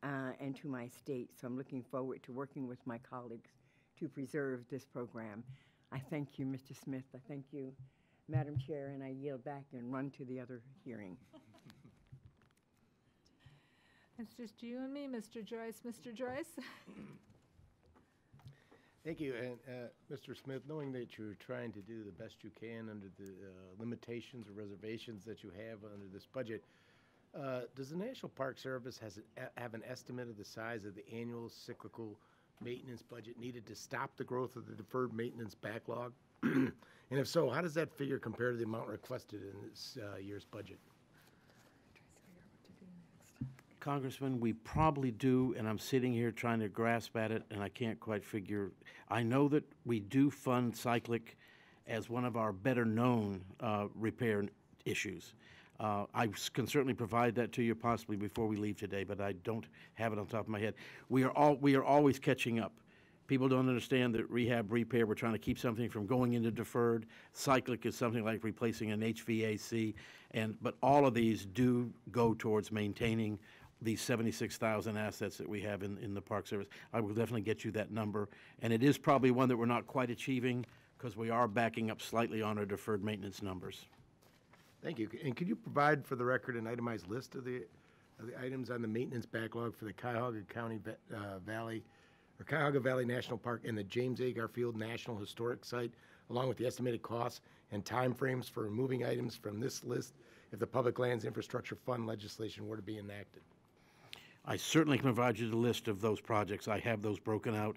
J: and to my state. So I'm looking forward to working with my colleagues to preserve this program. I thank you, Mr. Smith. I thank you, Madam Chair, and I yield back and run to the other hearing.
A: It's just you and me, Mr. Joyce. Mr. Joyce?
B: Thank you. And Mr. Smith, knowing that you're trying to do the best you can under the limitations or reservations that you have under this budget, does the National Park Service have an estimate of the size of the annual cyclical maintenance budget needed to stop the growth of the deferred maintenance backlog? And if so, how does that figure compare to the amount requested in this year's budget?
C: Congressman, we probably do, and I'm sitting here trying to grasp at it, and I can't quite figure. I know that we do fund Cyclic as one of our better-known repair issues. I can certainly provide that to you possibly before we leave today, but I don't have it on top of my head. We are always catching up. People don't understand that rehab, repair, we're trying to keep something from going into deferred. Cyclic is something like replacing an HVAC, but all of these do go towards maintaining these 76,000 assets that we have in the Park Service. I will definitely get you that number. And it is probably one that we're not quite achieving because we are backing up slightly on our deferred maintenance numbers.
B: Thank you. And could you provide for the record an itemized list of the items on the maintenance backlog for the Cuyahoga Valley National Park and the James A. Garfield National Historic Site, along with the estimated costs and timeframes for removing items from this list if the Public Lands Infrastructure Fund legislation were to be enacted?
C: I certainly can provide you the list of those projects. I have those broken out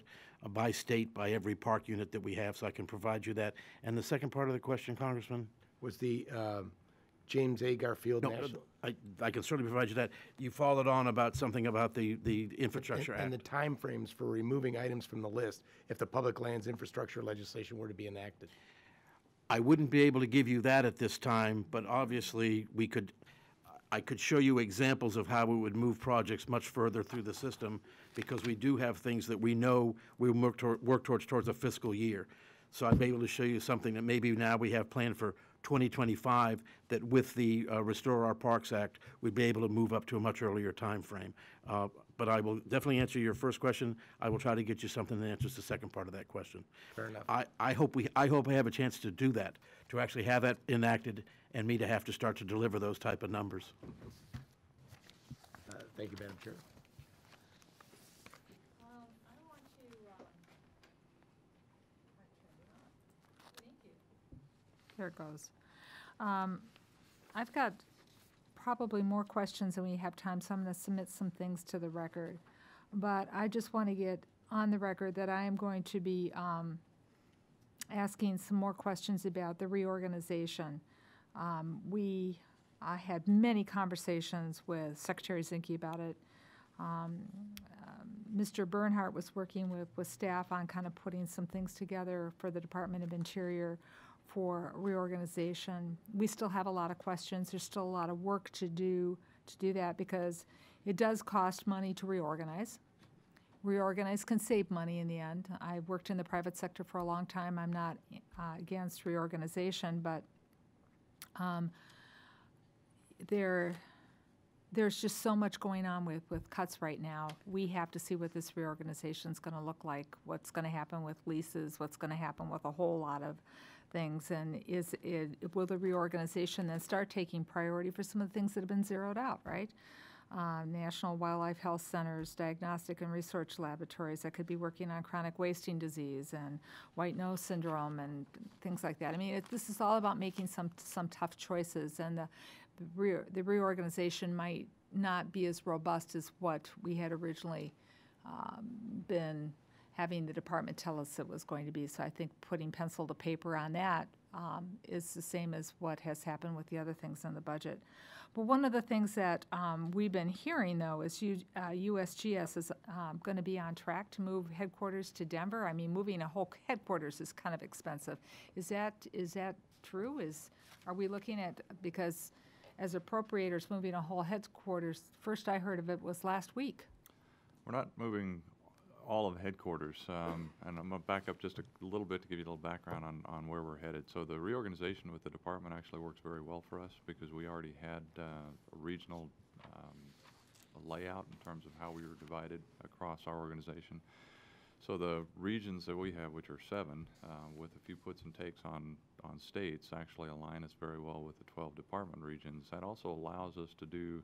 C: by state, by every park unit that we have, so I can provide you that. And the second part of the question, Congressman?
B: Was the James A. Garfield
C: No,
B: National...
C: I can certainly provide you that. You followed on about something about the Infrastructure Act.
B: And the timeframes for removing items from the list if the Public Lands Infrastructure legislation were to be enacted.
C: I wouldn't be able to give you that at this time, but obviously I could show you examples of how we would move projects much further through the system because we do have things that we know we work towards a fiscal year. So I'd be able to show you something that maybe now we have planned for 2025 that with the Restore Our Parks Act, we'd be able to move up to a much earlier time frame. But I will definitely answer your first question. I will try to get you something that answers the second part of that question.
B: Fair enough.
C: I hope I have a chance to do that, to actually have that enacted and me to have to start to deliver those type of numbers.
B: Thank you, Madam Chair.
A: I want to, thank you. There it goes. I've got probably more questions than we have time, so I'm going to submit some things to the record. But I just want to get on the record that I am going to be asking some more questions about the reorganization. I had many conversations with Secretary Zinke about it. Mr. Bernhardt was working with staff on kind of putting some things together for the Department of Interior for reorganization. We still have a lot of questions. There's still a lot of work to do that because it does cost money to reorganize. Reorganize can save money in the end. I've worked in the private sector for a long time. I'm not against reorganization, but there's just so much going on with cuts right now. We have to see what this reorganization is going to look like, what's going to happen with leases, what's going to happen with a whole lot of things, and will the reorganization then start taking priority for some of the things that have been zeroed out, right? National Wildlife Health Centers, diagnostic and research laboratories that could be working on chronic wasting disease and white nose syndrome and things like that. I mean, this is all about making some tough choices, and the reorganization might not be as robust as what we had originally been having the department tell us it was going to be. So I think putting pencil to paper on that is the same as what has happened with the other things in the budget. But one of the things that we've been hearing, though, is USGS is going to be on track to move headquarters to Denver. I mean, moving a whole headquarters is kind of expensive. Is that true? Are we looking at, because as appropriators moving a whole headquarters, first I heard of it was last week.
E: We're not moving all of headquarters, and I'm going to back up just a little bit to give you a little background on where we're headed. So the reorganization with the department actually works very well for us because we already had a regional layout in terms of how we were divided across our organization. So the regions that we have, which are 7, with a few puts and takes on states, actually align us very well with the 12 department regions. That also allows us to do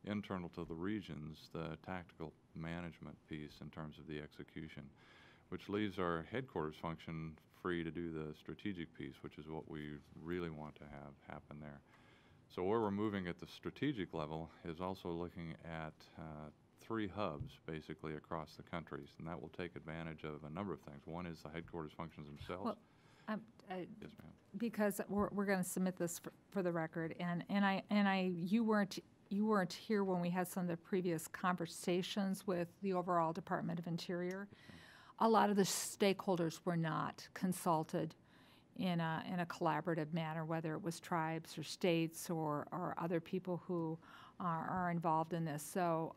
E: internal to the regions the tactical management piece in terms of the execution, which leaves our headquarters function free to do the strategic piece, which is what we really want to have happen there. So where we're moving at the strategic level is also looking at 3 hubs basically across the countries, and that will take advantage of a number of things. One is the headquarters functions themselves.
A: Well,
E: yes, ma'am.
A: because we're going to submit this for the record, and you weren't here when we had some of the previous conversations with the overall Department of Interior. A lot of the stakeholders were not consulted in a collaborative manner, whether it was tribes or states or other people who are involved in this. So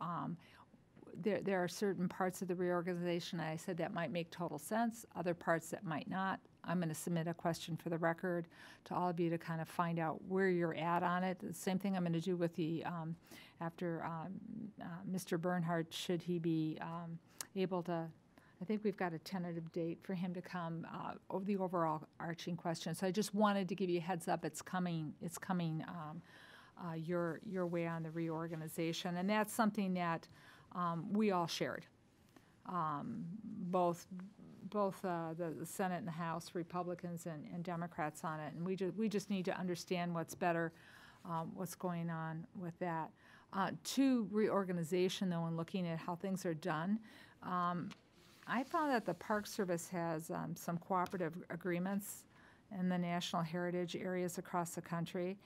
A: there are certain parts of the reorganization, I said, that might make total sense, other parts that might not. I'm going to submit a question for the record to all of you to kind of find out where you're at on it. The same thing I'm going to do with the, after Mr. Bernhardt, should he be able to, I think we've got a tentative date for him to come over the overall arching question. So I just wanted to give you a heads up. It's coming your way on the reorganization, and that's something that we all shared. Both the Senate and the House, Republicans and Democrats on it, and we just need to understand what's better, what's going on with that. To reorganization, though, and looking at how things are done, I found that the Park Service has some cooperative agreements in the national heritage areas across the country.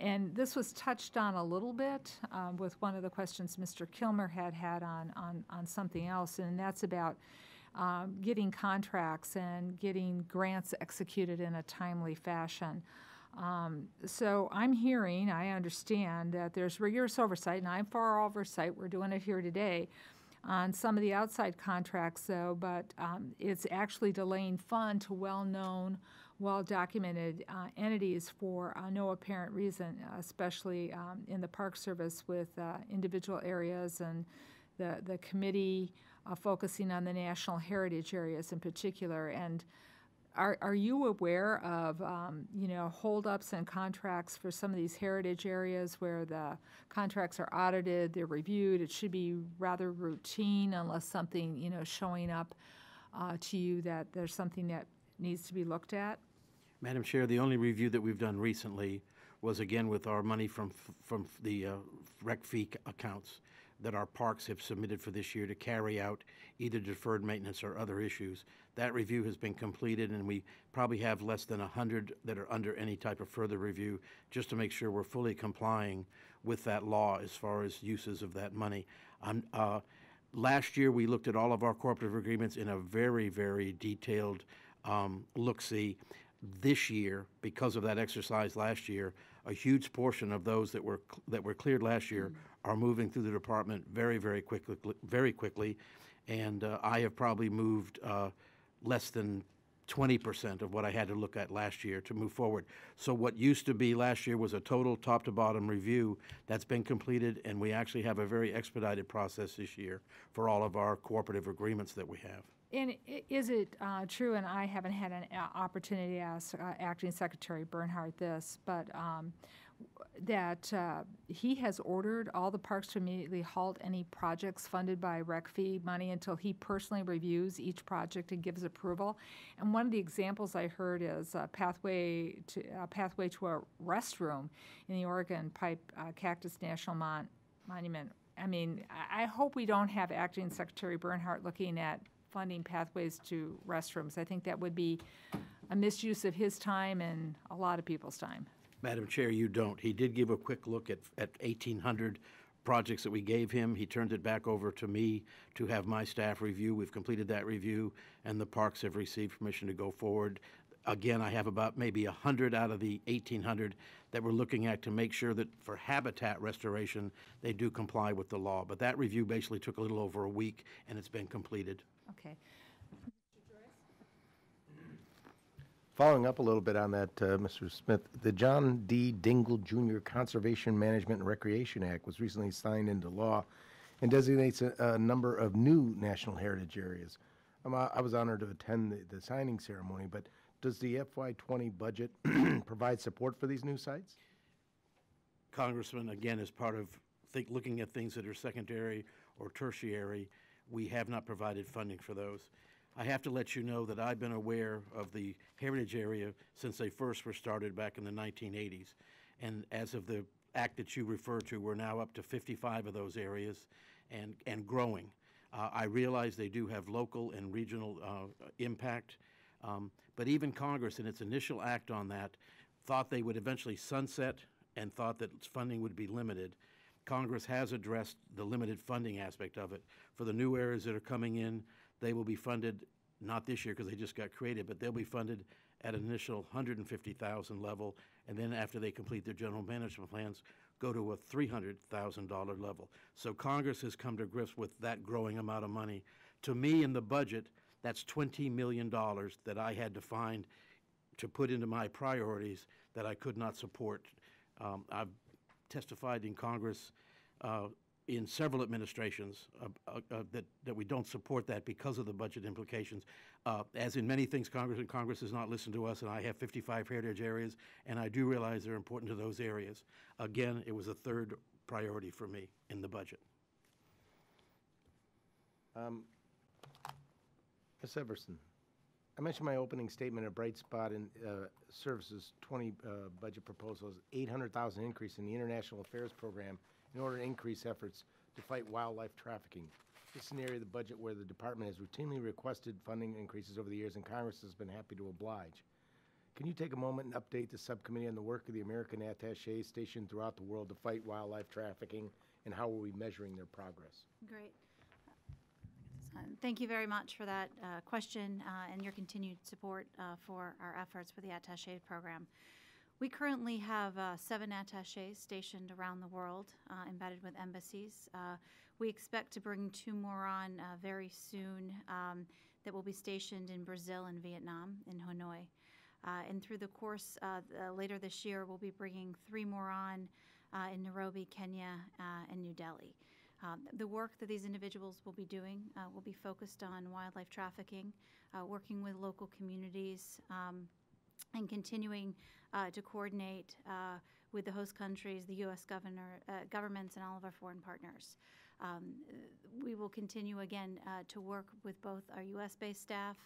A: And this was touched on a little bit with one of the questions Mr. Kilmer had on something else, and that's about getting contracts and getting grants executed in a timely fashion. So I'm hearing, I understand that there's rigorous oversight, and I'm for oversight. We're doing it here today on some of the outside contracts, though, but it's actually delaying fund to well-known, well-documented entities for no apparent reason, especially in the Park Service with individual areas and the committee focusing on the national heritage areas in particular. And are you aware of holdups and contracts for some of these heritage areas where the contracts are audited, they're reviewed? It should be rather routine unless something showing up to you that there's something that needs to be looked at.
C: Madam Chair, the only review that we've done recently was again with our money from the rec fee accounts that our parks have submitted for this year to carry out either deferred maintenance or other issues. That review has been completed, and we probably have less than 100 that are under any type of further review, just to make sure we're fully complying with that law as far as uses of that money. Last year, we looked at all of our cooperative agreements in a very, very detailed look-see. This year, because of that exercise last year, a huge portion of those that were cleared last year are moving through the department very, very quickly, and I have probably moved less than 20% of what I had to look at last year to move forward. So what used to be last year was a total top-to-bottom review that's been completed, and we actually have a very expedited process this year for all of our cooperative agreements that we have.
A: And is it true, and I haven't had an opportunity to ask Acting Secretary Bernhardt this, but that he has ordered all the parks to immediately halt any projects funded by rec fee money until he personally reviews each project and gives approval. And one of the examples I heard is a pathway to a restroom in the Oregon Pipe Cactus National Monument. I mean, I hope we don't have Acting Secretary Bernhardt looking at funding pathways to restrooms. I think that would be a misuse of his time and a lot of people's time.
C: Madam Chair, you don't. He did give a quick look at 1,800 projects that we gave him. He turned it back over to me to have my staff review. We've completed that review, and the parks have received permission to go forward. Again, I have about maybe 100 out of the 1,800 that we're looking at to make sure that for habitat restoration, they do comply with the law. But that review basically took a little over a week, and it's been completed.
A: Okay.
B: Following up a little bit on that, Mr. Smith, the John D. Dingell Jr. Conservation Management and Recreation Act was recently signed into law and designates a number of new national heritage areas. I was honored to attend the signing ceremony, but does the FY20 budget provide support for these new sites?
C: Congressman, again, as part of looking at things that are secondary or tertiary, we have not provided funding for those. I have to let you know that I've been aware of the heritage area since they first were started back in the 1980s. And as of the act that you refer to, we're now up to 55 of those areas and growing. I realize they do have local and regional impact, but even Congress in its initial act on that thought they would eventually sunset and thought that its funding would be limited. Congress has addressed the limited funding aspect of it. For the new areas that are coming in, they will be funded, not this year because they just got created, but they'll be funded at an initial $150,000 level, and then after they complete their general management plans, go to a $300,000 level. So Congress has come to grips with that growing amount of money. To me, in the budget, that's $20 million that I had to find to put into my priorities that I could not support. I've testified in Congress in several administrations that we don't support that because of the budget implications. As in many things, Congress has not listened to us, and I have 55 heritage areas, and I do realize they're important to those areas. Again, it was a third priority for me in the budget.
B: Ms. Everson, I mentioned in my opening statement a bright spot in services 20 budget proposals, $800,000 increase in the International Affairs Program in order to increase efforts to fight wildlife trafficking. This is an area of the budget where the department has routinely requested funding increases over the years, and Congress has been happy to oblige. Can you take a moment and update the subcommittee on the work of the American attachés stationed throughout the world to fight wildlife trafficking, and how are we measuring their progress?
D: Great. Thank you very much for that question and your continued support for our efforts with the attaché program. We currently have 7 attachés stationed around the world, embedded with embassies. We expect to bring 2 more on very soon that will be stationed in Brazil and Vietnam, in Hanoi. And through the course later this year, we'll be bringing 3 more on in Nairobi, Kenya, and New Delhi. The work that these individuals will be doing will be focused on wildlife trafficking, working with local communities, and continuing to coordinate with the host countries, the U.S. governments, and all of our foreign partners. We will continue again to work with both our U.S.-based staff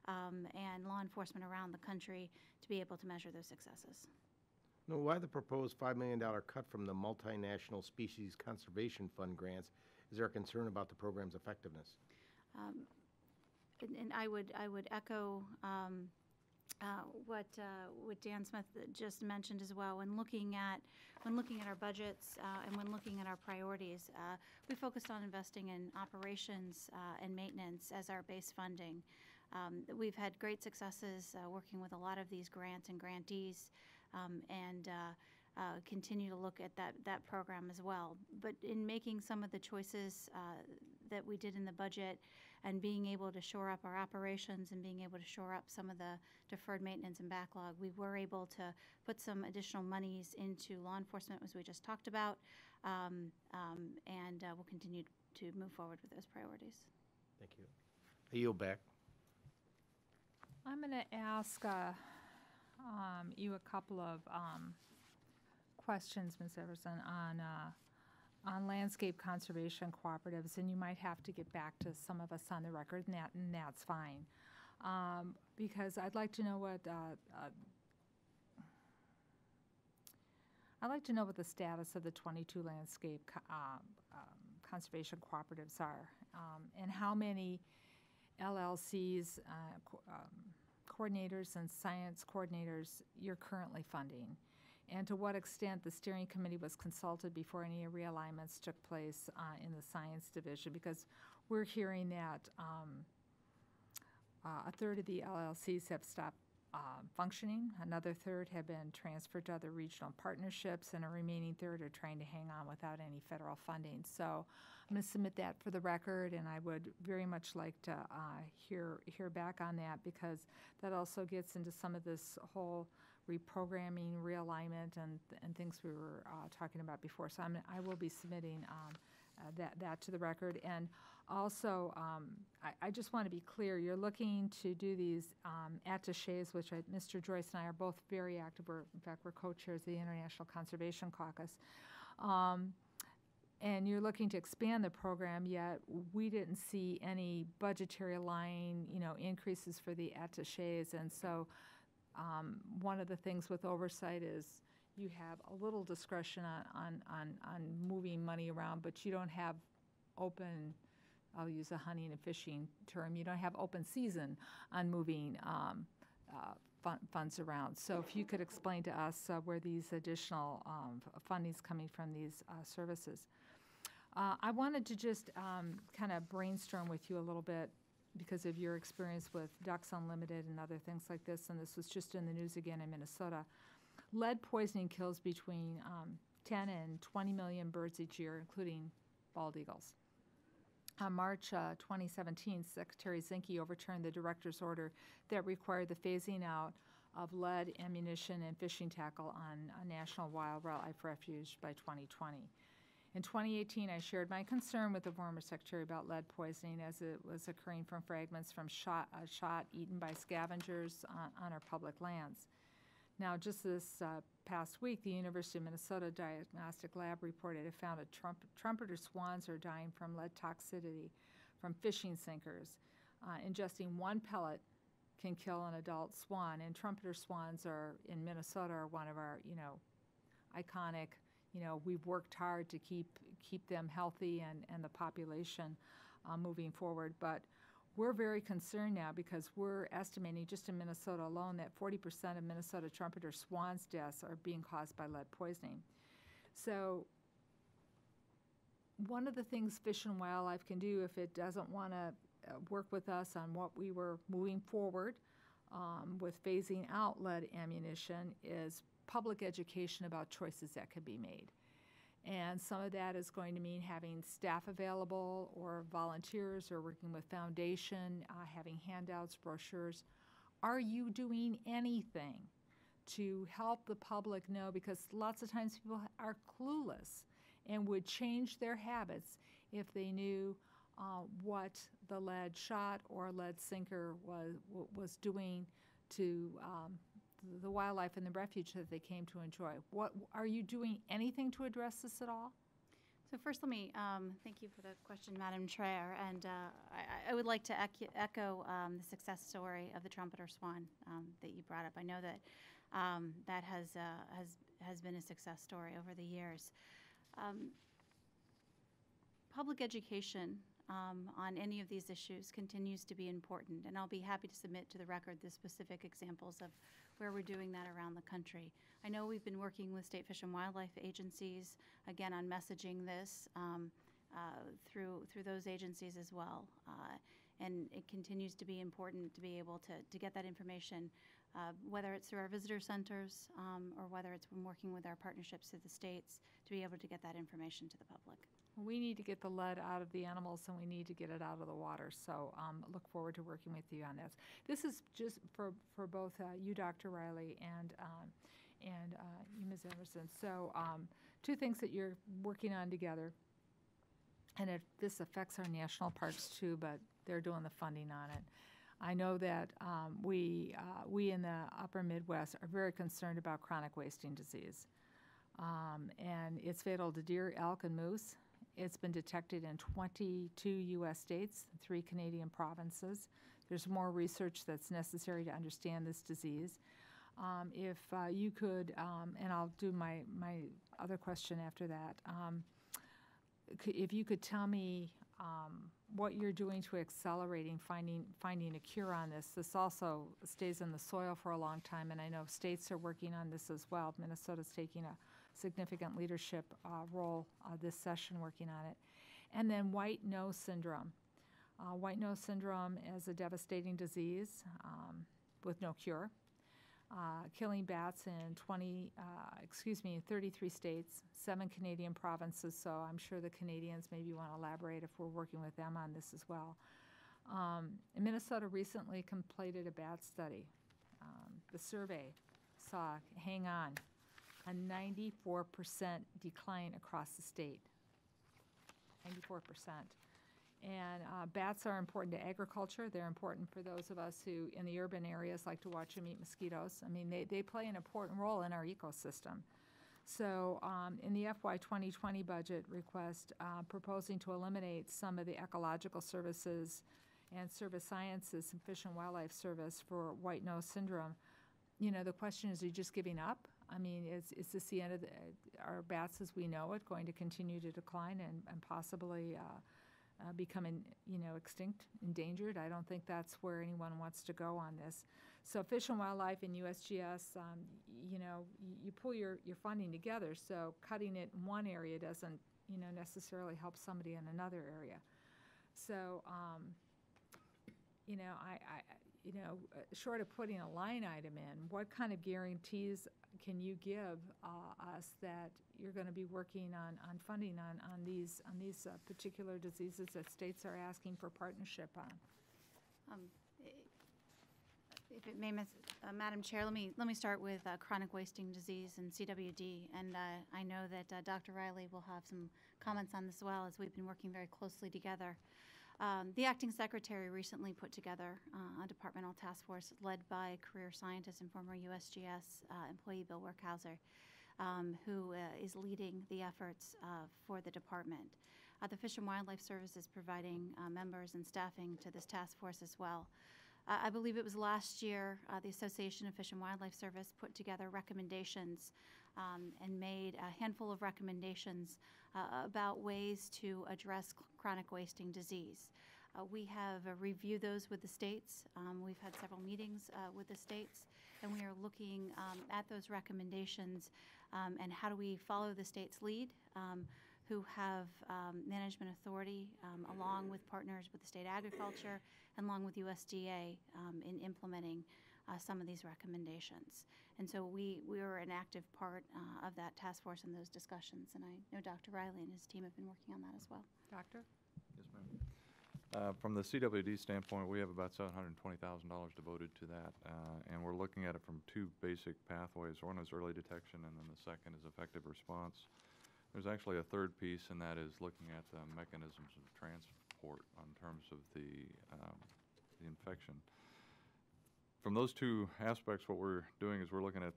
D: and law enforcement around the country to be able to measure their successes.
B: Now, why the proposed $5 million cut from the Multinational Species Conservation Fund grants? Is there a concern about the program's effectiveness?
D: And I would echo what Dan Smith just mentioned as well. When looking at our budgets and when looking at our priorities, we focused on investing in operations and maintenance as our base funding. We've had great successes working with a lot of these grants and grantees, and continue to look at that program as well. But in making some of the choices that we did in the budget and being able to shore up our operations and being able to shore up some of the deferred maintenance and backlog, we were able to put some additional monies into law enforcement, as we just talked about, and we'll continue to move forward with those priorities.
B: Thank you. I yield back.
A: I'm going to ask you a couple of questions, Ms. Everson, on landscape conservation cooperatives, and you might have to get back to some of us on the record, and that's fine. Because I'd like to know what the status of the 22 landscape conservation cooperatives are, and how many LLCs, coordinators and science coordinators you're currently funding, and to what extent the steering committee was consulted before any realignments took place in the science division, because we're hearing that a third of the LLCs have stopped functioning. Another third have been transferred to other regional partnerships, and a remaining third are trying to hang on without any federal funding. So I'm going to submit that for the record, and I would very much like to hear back on that, because that also gets into some of this whole reprogramming, realignment, and things we were talking about before. So I will be submitting that to the record. And also, I just want to be clear, you're looking to do these attachés, which Mr. Joyce and I are both very active. In fact, we're co-chairs of the International Conservation Caucus. And you're looking to expand the program, yet we didn't see any budgetary line, increases for the attachés. And so one of the things with oversight is you have a little discretion on moving money around, but you don't have open, I'll use a hunting and fishing term, you don't have open season on moving funds around. So if you could explain to us where these additional funding is coming from these services. I wanted to just kind of brainstorm with you a little bit because of your experience with Ducks Unlimited and other things like this, and this was just in the news again in Minnesota. Lead poisoning kills between 10 and 20 million birds each year, including bald eagles. On March 2017, Secretary Zinke overturned the director's order that required the phasing out of lead ammunition and fishing tackle on a national wildlife refuge by 2020. In 2018, I shared my concern with the former secretary about lead poisoning as it was occurring from fragments from shot eaten by scavengers on our public lands. Now, just this past week, the University of Minnesota Diagnostic Lab reported it found trumpeter swans are dying from lead toxicity from fishing sinkers. Ingesting one pellet can kill an adult swan, and trumpeter swans in Minnesota are one of our, iconic. We've worked hard to keep them healthy and the population moving forward, but we're very concerned now because we're estimating just in Minnesota alone that 40% of Minnesota trumpeter swans' deaths are being caused by lead poisoning. So one of the things Fish and Wildlife can do if it doesn't want to work with us on what we were moving forward with phasing out lead ammunition is public education about choices that could be made. And some of that is going to mean having staff available or volunteers or working with foundation, having handouts, brochures. Are you doing anything to help the public know? Because lots of times people are clueless and would change their habits if they knew what the lead shot or lead sinker was doing to the wildlife in the refuge that they came to enjoy. What are you doing anything to address this at all?
D: So first, let me thank you for the question, Madam Chair, and I would like to echo the success story of the trumpeter swan that you brought up. I know that that has been a success story over the years. Public education on any of these issues continues to be important, and I'll be happy to submit to the record the specific examples of where we're doing that around the country. I know we've been working with state fish and wildlife agencies, again, on messaging this through those agencies as well. And it continues to be important to be able to get that information, whether it's through our visitor centers or whether it's when working with our partnerships through the states, to be able to get that information to the public.
A: We need to get the lead out of the animals, and we need to get it out of the water. So look forward to working with you on this. This is just for both you, Dr. Riley, and you, Ms. Emerson. So two things that you're working on together, and this affects our national parks too, but they're doing the funding on it. I know that we in the upper Midwest are very concerned about chronic wasting disease. And it's fatal to deer, elk, and moose. It's been detected in 22 U.S. states, 3 Canadian provinces. There's more research that's necessary to understand this disease. If you could, and I'll do my other question after that, if you could tell me what you're doing to accelerating finding a cure on this. This also stays in the soil for a long time, and I know states are working on this as well. Minnesota's taking a significant leadership role this session working on it. And then white nose syndrome. White nose syndrome is a devastating disease with no cure. killing bats in 33 states, 7 Canadian provinces, so I'm sure the Canadians maybe want to elaborate if we're working with them on this as well. Minnesota recently completed a bat study. The survey saw, hang on, a 94% decline across the state. 94%. And bats are important to agriculture. They're important for those of us who, in the urban areas, like to watch them eat mosquitoes. I mean, they play an important role in our ecosystem. So in the FY 2020 budget request, proposing to eliminate some of the ecological services and service sciences and Fish and Wildlife Service for white nose syndrome, you know, the question is, are you just giving up? I mean, is this the end of our bats as we know it going to continue to decline and possibly become, extinct, endangered? I don't think that's where anyone wants to go on this. So Fish and Wildlife and USGS, you pull your funding together, so cutting it in one area doesn't, necessarily help somebody in another area. So, short of putting a line item in, what kind of guarantees can you give us that you're going to be working on funding on these particular diseases that states are asking for partnership on?
D: If it may, Madam Chair, let me start with chronic wasting disease and CWD, and I know that Dr. Riley will have some comments on this as well, as we've been working very closely together. The acting secretary recently put together a departmental task force led by career scientist and former USGS employee Bill Werkhauser, who is leading the efforts for the department. The Fish and Wildlife Service is providing members and staffing to this task force as well. I believe it was last year the Association of Fish and Wildlife Service put together recommendations and made a handful of recommendations about ways to address chronic wasting disease. We have reviewed those with the states. We've had several meetings with the states, and we are looking at those recommendations and how do we follow the state's lead, who have management authority along with partners with the state agriculture and along with USDA in implementing some of these recommendations. And so we are an active part of that task force in those discussions, and I know Dr. Riley and his team have been working on that as well.
A: Doctor?
E: Yes, ma'am. From the CWD standpoint, we have about $720,000 devoted to that, and we're looking at it from two basic pathways. One is early detection, and then the second is effective response. There's actually a third piece, and that is looking at the mechanisms of transport in terms of the infection. From those two aspects, what we're doing is we're looking at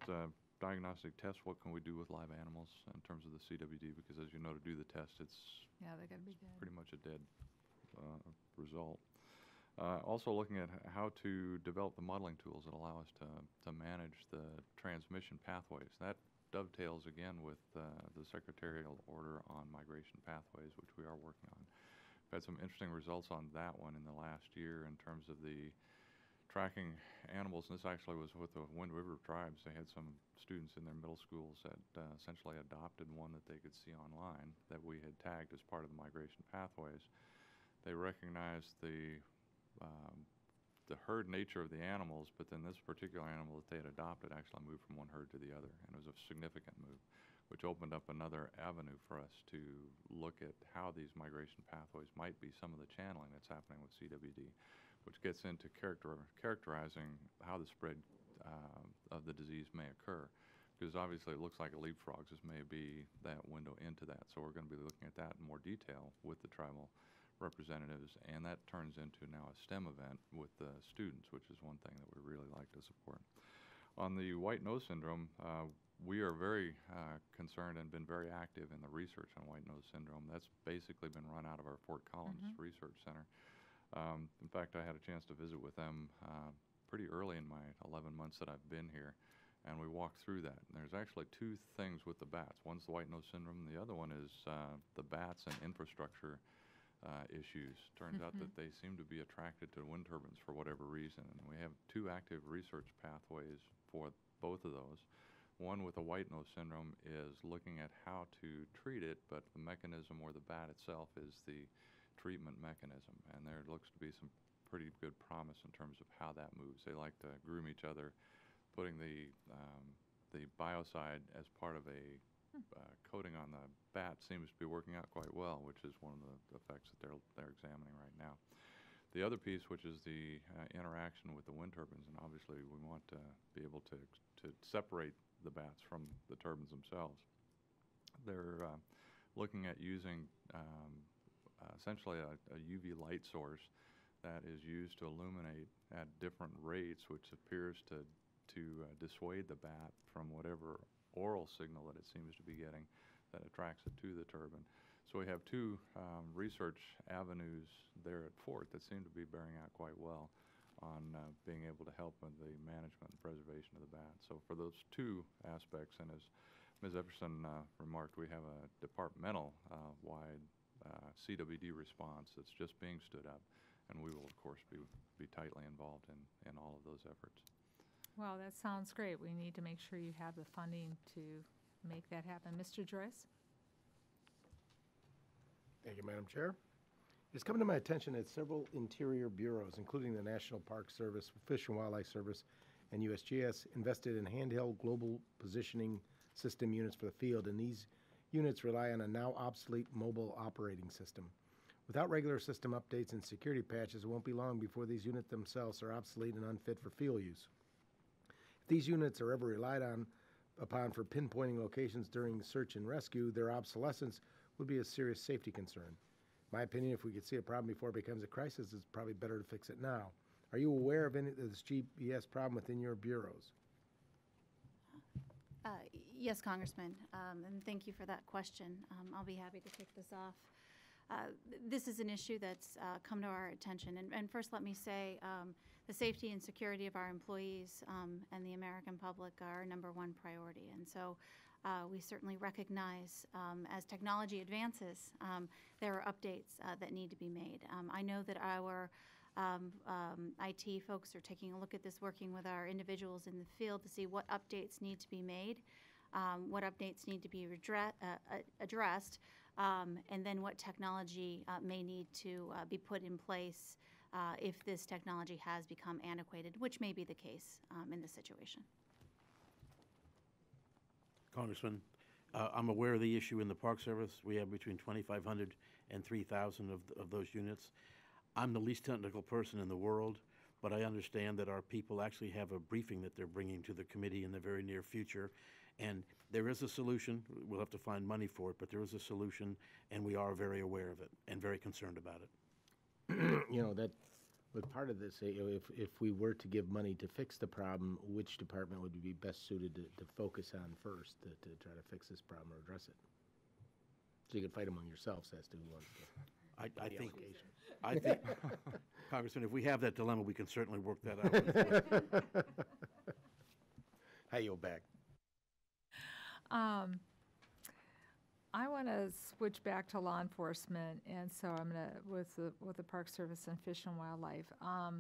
E: diagnostic tests. What can we do with live animals in terms of the CWD? Because as you know, to do the test, it's
A: they gotta be dead.
E: Pretty much a dead result. Also looking at how to develop the modeling tools that allow us to manage the transmission pathways. That dovetails again with the secretarial order on migration pathways, which we are working on. We've had some interesting results on that one in the last year in terms of the tracking animals, and this actually was with the Wind River tribes. They had some students in their middle schools that essentially adopted one that they could see online that we had tagged as part of the migration pathways. They recognized the herd nature of the animals, but then this particular animal that they had adopted actually moved from one herd to the other, and it was a significant move, which opened up another avenue for us to look at how these migration pathways might be some of the channeling that's happening with CWD, which gets into characterizing how the spread of the disease may occur, because obviously it looks like it leapfrogs. This may be that window into that, so we're going to be looking at that in more detail with the tribal representatives, and that turns into now a STEM event with the students, which is one thing that we really like to support. On the white nose syndrome, we are very concerned and been very active in the research on white nose syndrome. That's basically been run out of our Fort Collins Research Center. In fact, I had a chance to visit with them pretty early in my 11 months that I've been here, and we walked through that. And there's actually two things with the bats. One's the white nose syndrome, and the other one is the bats and infrastructure issues. Turns out that they seem to be attracted to wind turbines for whatever reason. And we have two active research pathways for both of those. One with the white nose syndrome is looking at how to treat it, but the mechanism or the bat itself is the treatment mechanism. And there looks to be some pretty good promise in terms of how that moves. They like to groom each other putting the biocide as part of a coating on the bat seems to be working out quite well, which is one of the effects that they're examining right now. The other piece, which is the interaction with the wind turbines, and obviously we want to be able to separate the bats from the turbines themselves. They're looking at using essentially a UV light source that is used to illuminate at different rates, which appears to dissuade the bat from whatever oral signal that it seems to be getting that attracts it to the turbine. So we have two research avenues there at Fort that seem to be bearing out quite well on being able to help with the management and preservation of the bat. So for those two aspects, and as Ms. Epperson remarked, we have a departmental wide CWD response that's just being stood up, and we will of course be tightly involved in all of those efforts.
A: Well, that sounds great. We need to make sure you have the funding to make that happen. Mr. Joyce?
B: Thank you, Madam Chair. It's come to my attention that several interior bureaus, including the National Park Service, Fish and Wildlife Service, and USGS, invested in handheld global positioning system units for the field, and these units rely on a now obsolete mobile operating system. Without regular system updates and security patches, it won't be long before these units themselves are obsolete and unfit for field use. If these units are ever relied upon for pinpointing locations during search and rescue, their obsolescence would be a serious safety concern. In my opinion, if we could see a problem before it becomes a crisis, it's probably better to fix it now. Are you aware of any of this GPS problem within your bureaus?
D: Yes, Congressman, and thank you for that question. I'll be happy to kick this off. This is an issue that's come to our attention. And first, let me say the safety and security of our employees and the American public are our #1 priority. And so we certainly recognize as technology advances, there are updates that need to be made. I know that our IT folks are taking a look at this, working with our individuals in the field to see what updates need to be made, what updates need to be addressed, and then what technology may need to be put in place if this technology has become antiquated, which may be the case in this situation.
K: Congressman, I'm aware of the issue in the Park Service. We have between 2,500 and 3,000 of those units. I'm the least technical person in the world, but I understand that our people actually have a briefing that they're bringing to the committee in the very near future. And there is a solution. We'll have to find money for it, but there is a solution, and we are very aware of it and very concerned about it.
B: You know, that with part of this, if we were to give money to fix the problem, which department would be best suited to focus on first to try to fix this problem or address it? So you can fight among yourselves as to who wants to.
K: I think, Congressman, if we have that dilemma, we can certainly work that out.
B: I yield back.
A: I want to switch back to law enforcement, and so I'm going to, with the Park Service and Fish and Wildlife. I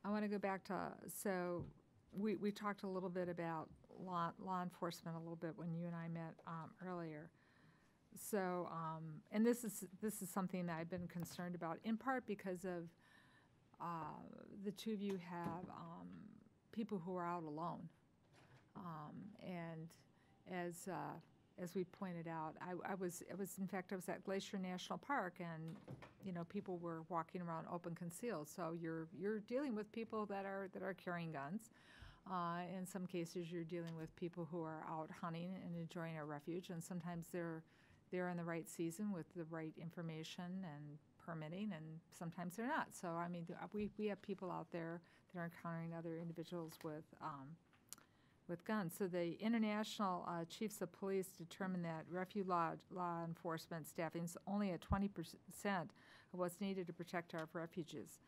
A: want to go back to, so we talked a little bit about law enforcement a little bit when you and I met earlier. So, and this is something that I've been concerned about, in part because of the two of you have people who are out alone, and as we pointed out, I was in fact I was at Glacier National Park, and you know, people were walking around open concealed. So you're dealing with people that are carrying guns. In some cases, you're dealing with people who are out hunting and enjoying a refuge, and sometimes they're in the right season with the right information and permitting, and sometimes they're not. So I mean, we have people out there that are encountering other individuals with guns. So the International Chiefs of Police determined that refuge law enforcement staffing is only at 20% of what's needed to protect our refuges.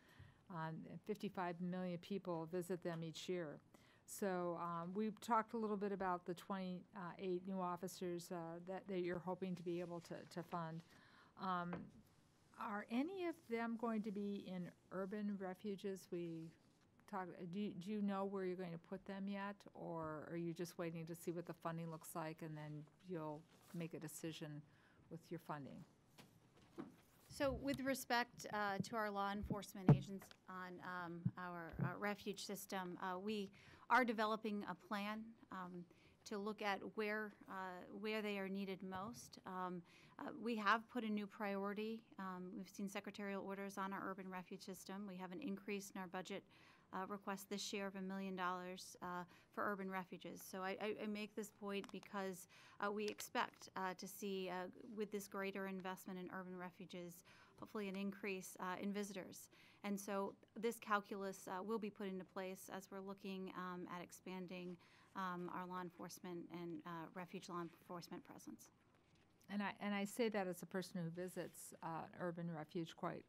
A: 55 million people visit them each year. So we've talked a little bit about the 28 new officers that you're hoping to be able to fund. Are any of them going to be in urban refuges? Do you know where you're going to put them yet, or are you just waiting to see what the funding looks like and then you'll make a decision with your funding?
D: So with respect to our law enforcement agents on our refuge system, we are developing a plan to look at where they are needed most. We have put a new priority. We've seen secretarial orders on our urban refuge system. We have an increase in our budget request this year of $1 million for urban refuges. So I make this point because we expect to see, with this greater investment in urban refuges, hopefully an increase in visitors. And so this calculus will be put into place as we're looking at expanding our law enforcement and refuge law enforcement presence.
A: And I say that as a person who visits urban refuge quite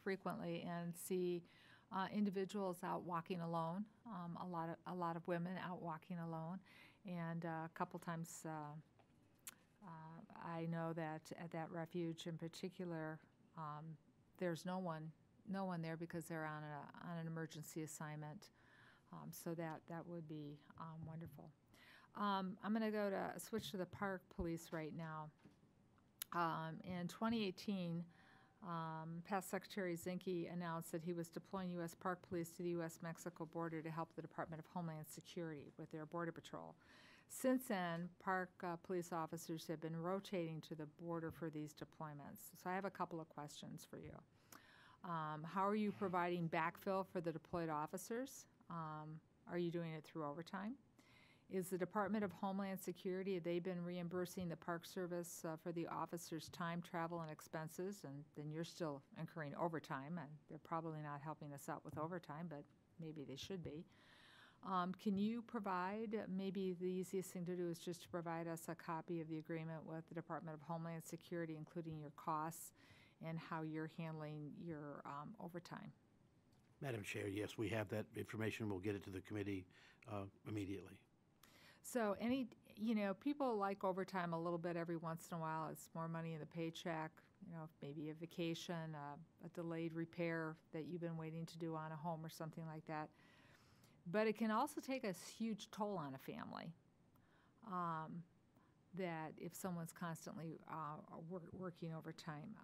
A: frequently and see individuals out walking alone, a lot of women out walking alone, and a couple times I know that at that refuge in particular, there's no one there because they're on an emergency assignment. So that would be wonderful. I'm going to switch to the park police right now. In 2018, past Secretary Zinke announced that he was deploying U.S. Park Police to the U.S.-Mexico border to help the Department of Homeland Security with their border patrol. Since then, park police officers have been rotating to the border for these deployments. So I have a couple of questions for you. How are you providing backfill for the deployed officers? Are you doing it through overtime? Is the Department of Homeland Security, have they been reimbursing the Park Service for the officers' time, travel, and expenses? And then you're still incurring overtime, and they're probably not helping us out with overtime, but maybe they should be. Can you provide, maybe the easiest thing to do is just to provide us a copy of the agreement with the Department of Homeland Security, including your costs and how you're handling your overtime.
K: Madam Chair, yes, we have that information. We'll get it to the committee immediately.
A: So people like overtime a little bit every once in a while. It's more money in the paycheck, maybe a vacation, a delayed repair that you've been waiting to do on a home or something like that. But it can also take a huge toll on a family, that if someone's constantly working overtime.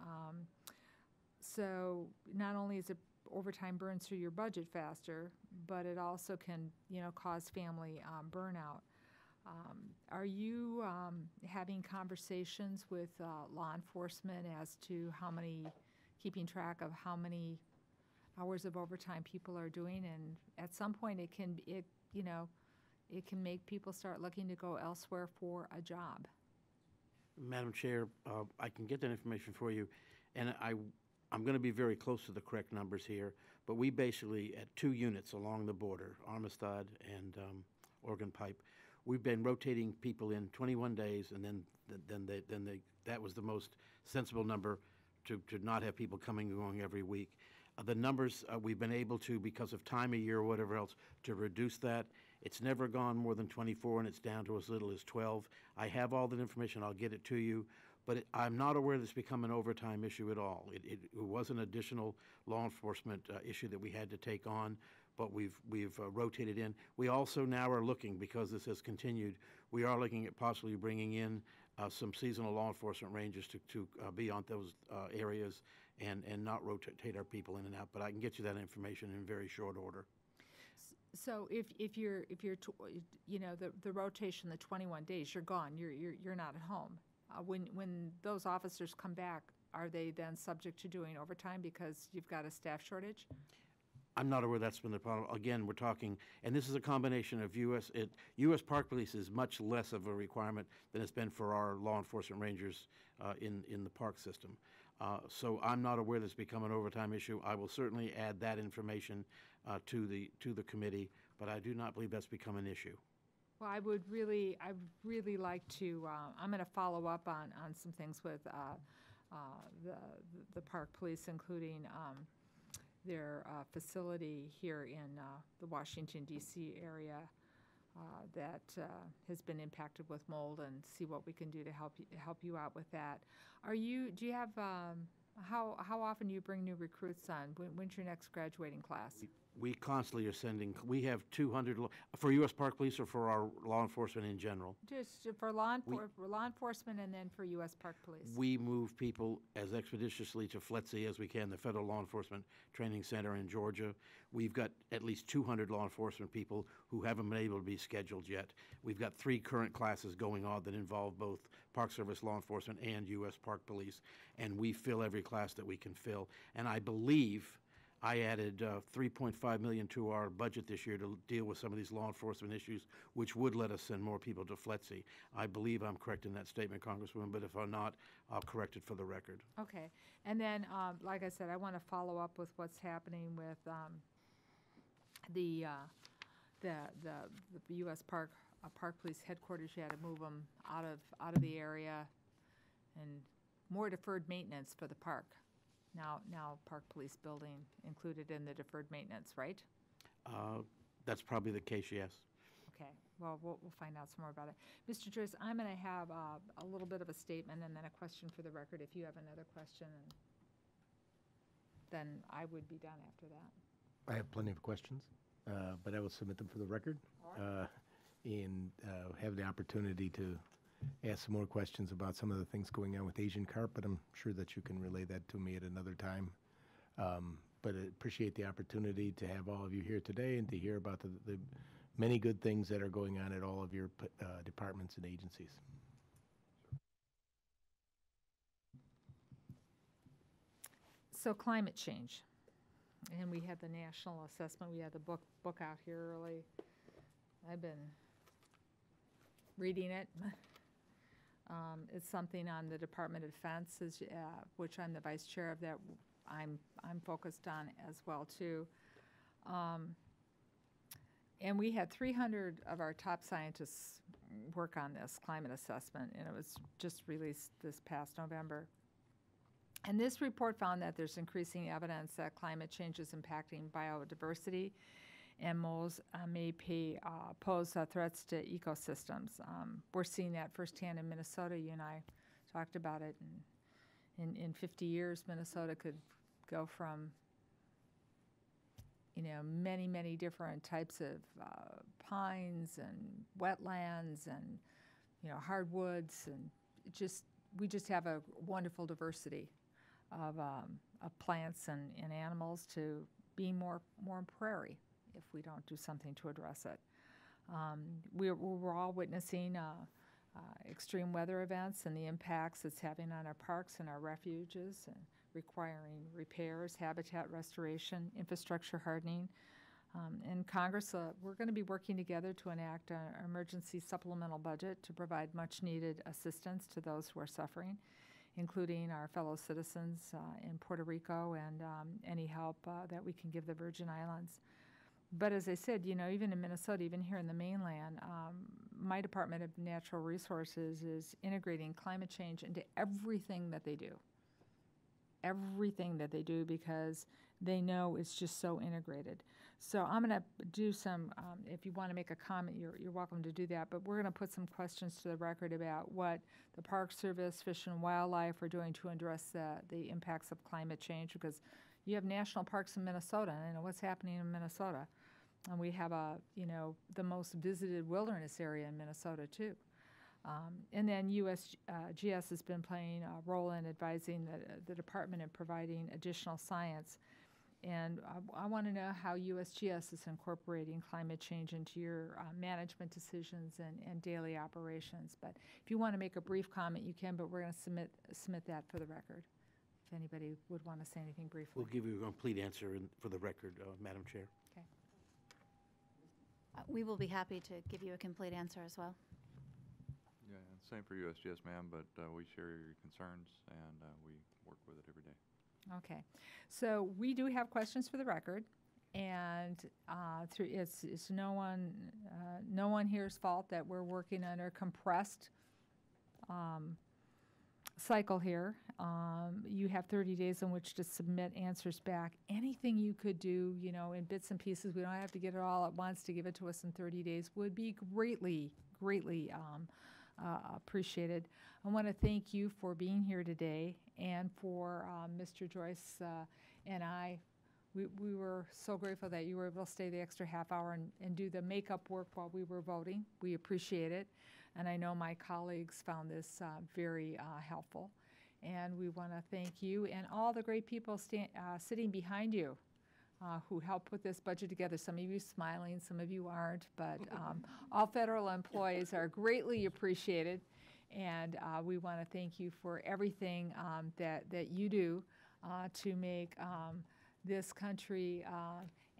A: So not only is it overtime burns through your budget faster, but it also can, cause family burnout. Are you having conversations with law enforcement as to keeping track of how many hours of overtime people are doing? And at some point, it can make people start looking to go elsewhere for a job.
K: Madam Chair, I can get that information for you, and I'm going to be very close to the correct numbers here, but we basically, at 2 units along the border, Armistead and Oregon Pipe, we've been rotating people in 21 days, and then that was the most sensible number to not have people coming and going every week. The numbers we've been able to, because of time of year or whatever else, to reduce that. It's never gone more than 24, and it's down to as little as 12. I have all that information. I'll get it to you. But I'm not aware this become an overtime issue at all. It was an additional law enforcement issue that we had to take on, but we've rotated in. We also now are looking, because this has continued, we are looking at possibly bringing in some seasonal law enforcement rangers to be on those areas and not rotate our people in and out. But I can get you that information in very short order.
A: So if you're the rotation, the 21 days, you're gone. You're not at home. When those officers come back, are they then subject to doing overtime because you've got a staff shortage?
K: I'm not aware that's been the problem. Again, we're talking, and this is a combination of U.S. Park Police is much less of a requirement than it's been for our law enforcement rangers in the park system. So I'm not aware that's become an overtime issue. I will certainly add that information to the committee, but I do not believe that's become an issue.
A: Well, I'd really like to, I'm going to follow up on some things with the park police, including their facility here in the Washington, D.C. area that has been impacted with mold, and see what we can do to help you out with that. Do you have, how often do you bring new recruits on? When's your next graduating class?
K: We constantly are sending, we have 200, for U.S. Park Police or for our law enforcement in general?
A: Just for law enforcement and then for U.S. Park Police.
K: We move people as expeditiously to FLETC as we can, the Federal Law Enforcement Training Center in Georgia. We've got at least 200 law enforcement people who haven't been able to be scheduled yet. We've got 3 current classes going on that involve both Park Service law enforcement and U.S. Park Police, and we fill every class that we can fill. And I believe I added $3.5 million to our budget this year to deal with some of these law enforcement issues, which would let us send more people to FLETC. I believe I'm correct in that statement, Congresswoman, but if I'm not, I'll correct it for the record.
A: Okay. And then, like I said, I want to follow up with what's happening with the U.S. Park Police headquarters. You had to move them out of the area, and more deferred maintenance for the park. Now Park Police building included in the deferred maintenance, right?
K: That's probably the case, yes.
A: Okay, well, we'll find out some more about it. Mr. Joyce, I'm going to have a little bit of a statement and then a question for the record. If you have another question, then I would be done after that.
B: I have plenty of questions, but I will submit them for the record and have the opportunity to ask some more questions about some of the things going on with Asian carp, but I'm sure that you can relay that to me at another time. But I appreciate the opportunity to have all of you here today and to hear about the many good things that are going on at all of your departments and agencies.
A: So climate change, and we had the national assessment. We had the book out here early. I've been reading it. It's something on the Department of Defense, which I'm the vice chair of, that I'm focused on as well too. And we had 300 of our top scientists work on this climate assessment, and it was just released this past November. And this report found that there's increasing evidence that climate change is impacting biodiversity and may pose threats to ecosystems. We're seeing that firsthand in Minnesota. You and I talked about it. In 50 years, Minnesota could go from, many, many different types of pines and wetlands and, hardwoods, and we just have a wonderful diversity of plants and animals to being more prairie if we don't do something to address it. We're all witnessing extreme weather events and the impacts it's having on our parks and our refuges, and requiring repairs, habitat restoration, infrastructure hardening. In Congress, we're going to be working together to enact an emergency supplemental budget to provide much-needed assistance to those who are suffering, including our fellow citizens in Puerto Rico, and any help that we can give the Virgin Islands. But as I said, even in Minnesota, even here in the mainland, my Department of Natural Resources is integrating climate change into everything that they do. Everything that they do, because they know it's just so integrated. So I'm going to do some, if you want to make a comment, you're welcome to do that, but we're going to put some questions to the record about what the Park Service, Fish and Wildlife are doing to address the impacts of climate change, because you have national parks in Minnesota, and what's happening in Minnesota. And we have the most visited wilderness area in Minnesota too. And then USGS has been playing a role in advising the department in providing additional science. And I want to know how USGS is incorporating climate change into your management decisions and daily operations. But if you want to make a brief comment, you can, but we're going to submit that for the record, if anybody would want to say anything briefly.
K: We'll give you a complete answer for the record, Madam Chair.
A: Okay.
D: We will be happy to give you a complete answer as well.
E: Yeah, and same for USGS, ma'am, but we share your concerns, and we work with it every day.
A: Okay, so we do have questions for the record, and it's no one here's fault that we're working under a compressed cycle here. You have 30 days in which to submit answers back. Anything you could do, in bits and pieces, we don't have to get it all at once, to give it to us in 30 days would be greatly appreciated. I want to thank you for being here today, and for Mr. Joyce and I we were so grateful that you were able to stay the extra half hour and do the makeup work while we were voting. We appreciate it. And I know my colleagues found this very helpful. And we want to thank you and all the great people sitting behind you who helped put this budget together. Some of you smiling, some of you aren't, but all federal employees are greatly appreciated. And we want to thank you for everything that you do to make this country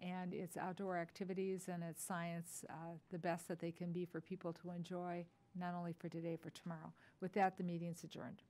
A: and its outdoor activities and its science the best that they can be for people to enjoy, not only for today, for tomorrow. With that, the meeting is adjourned.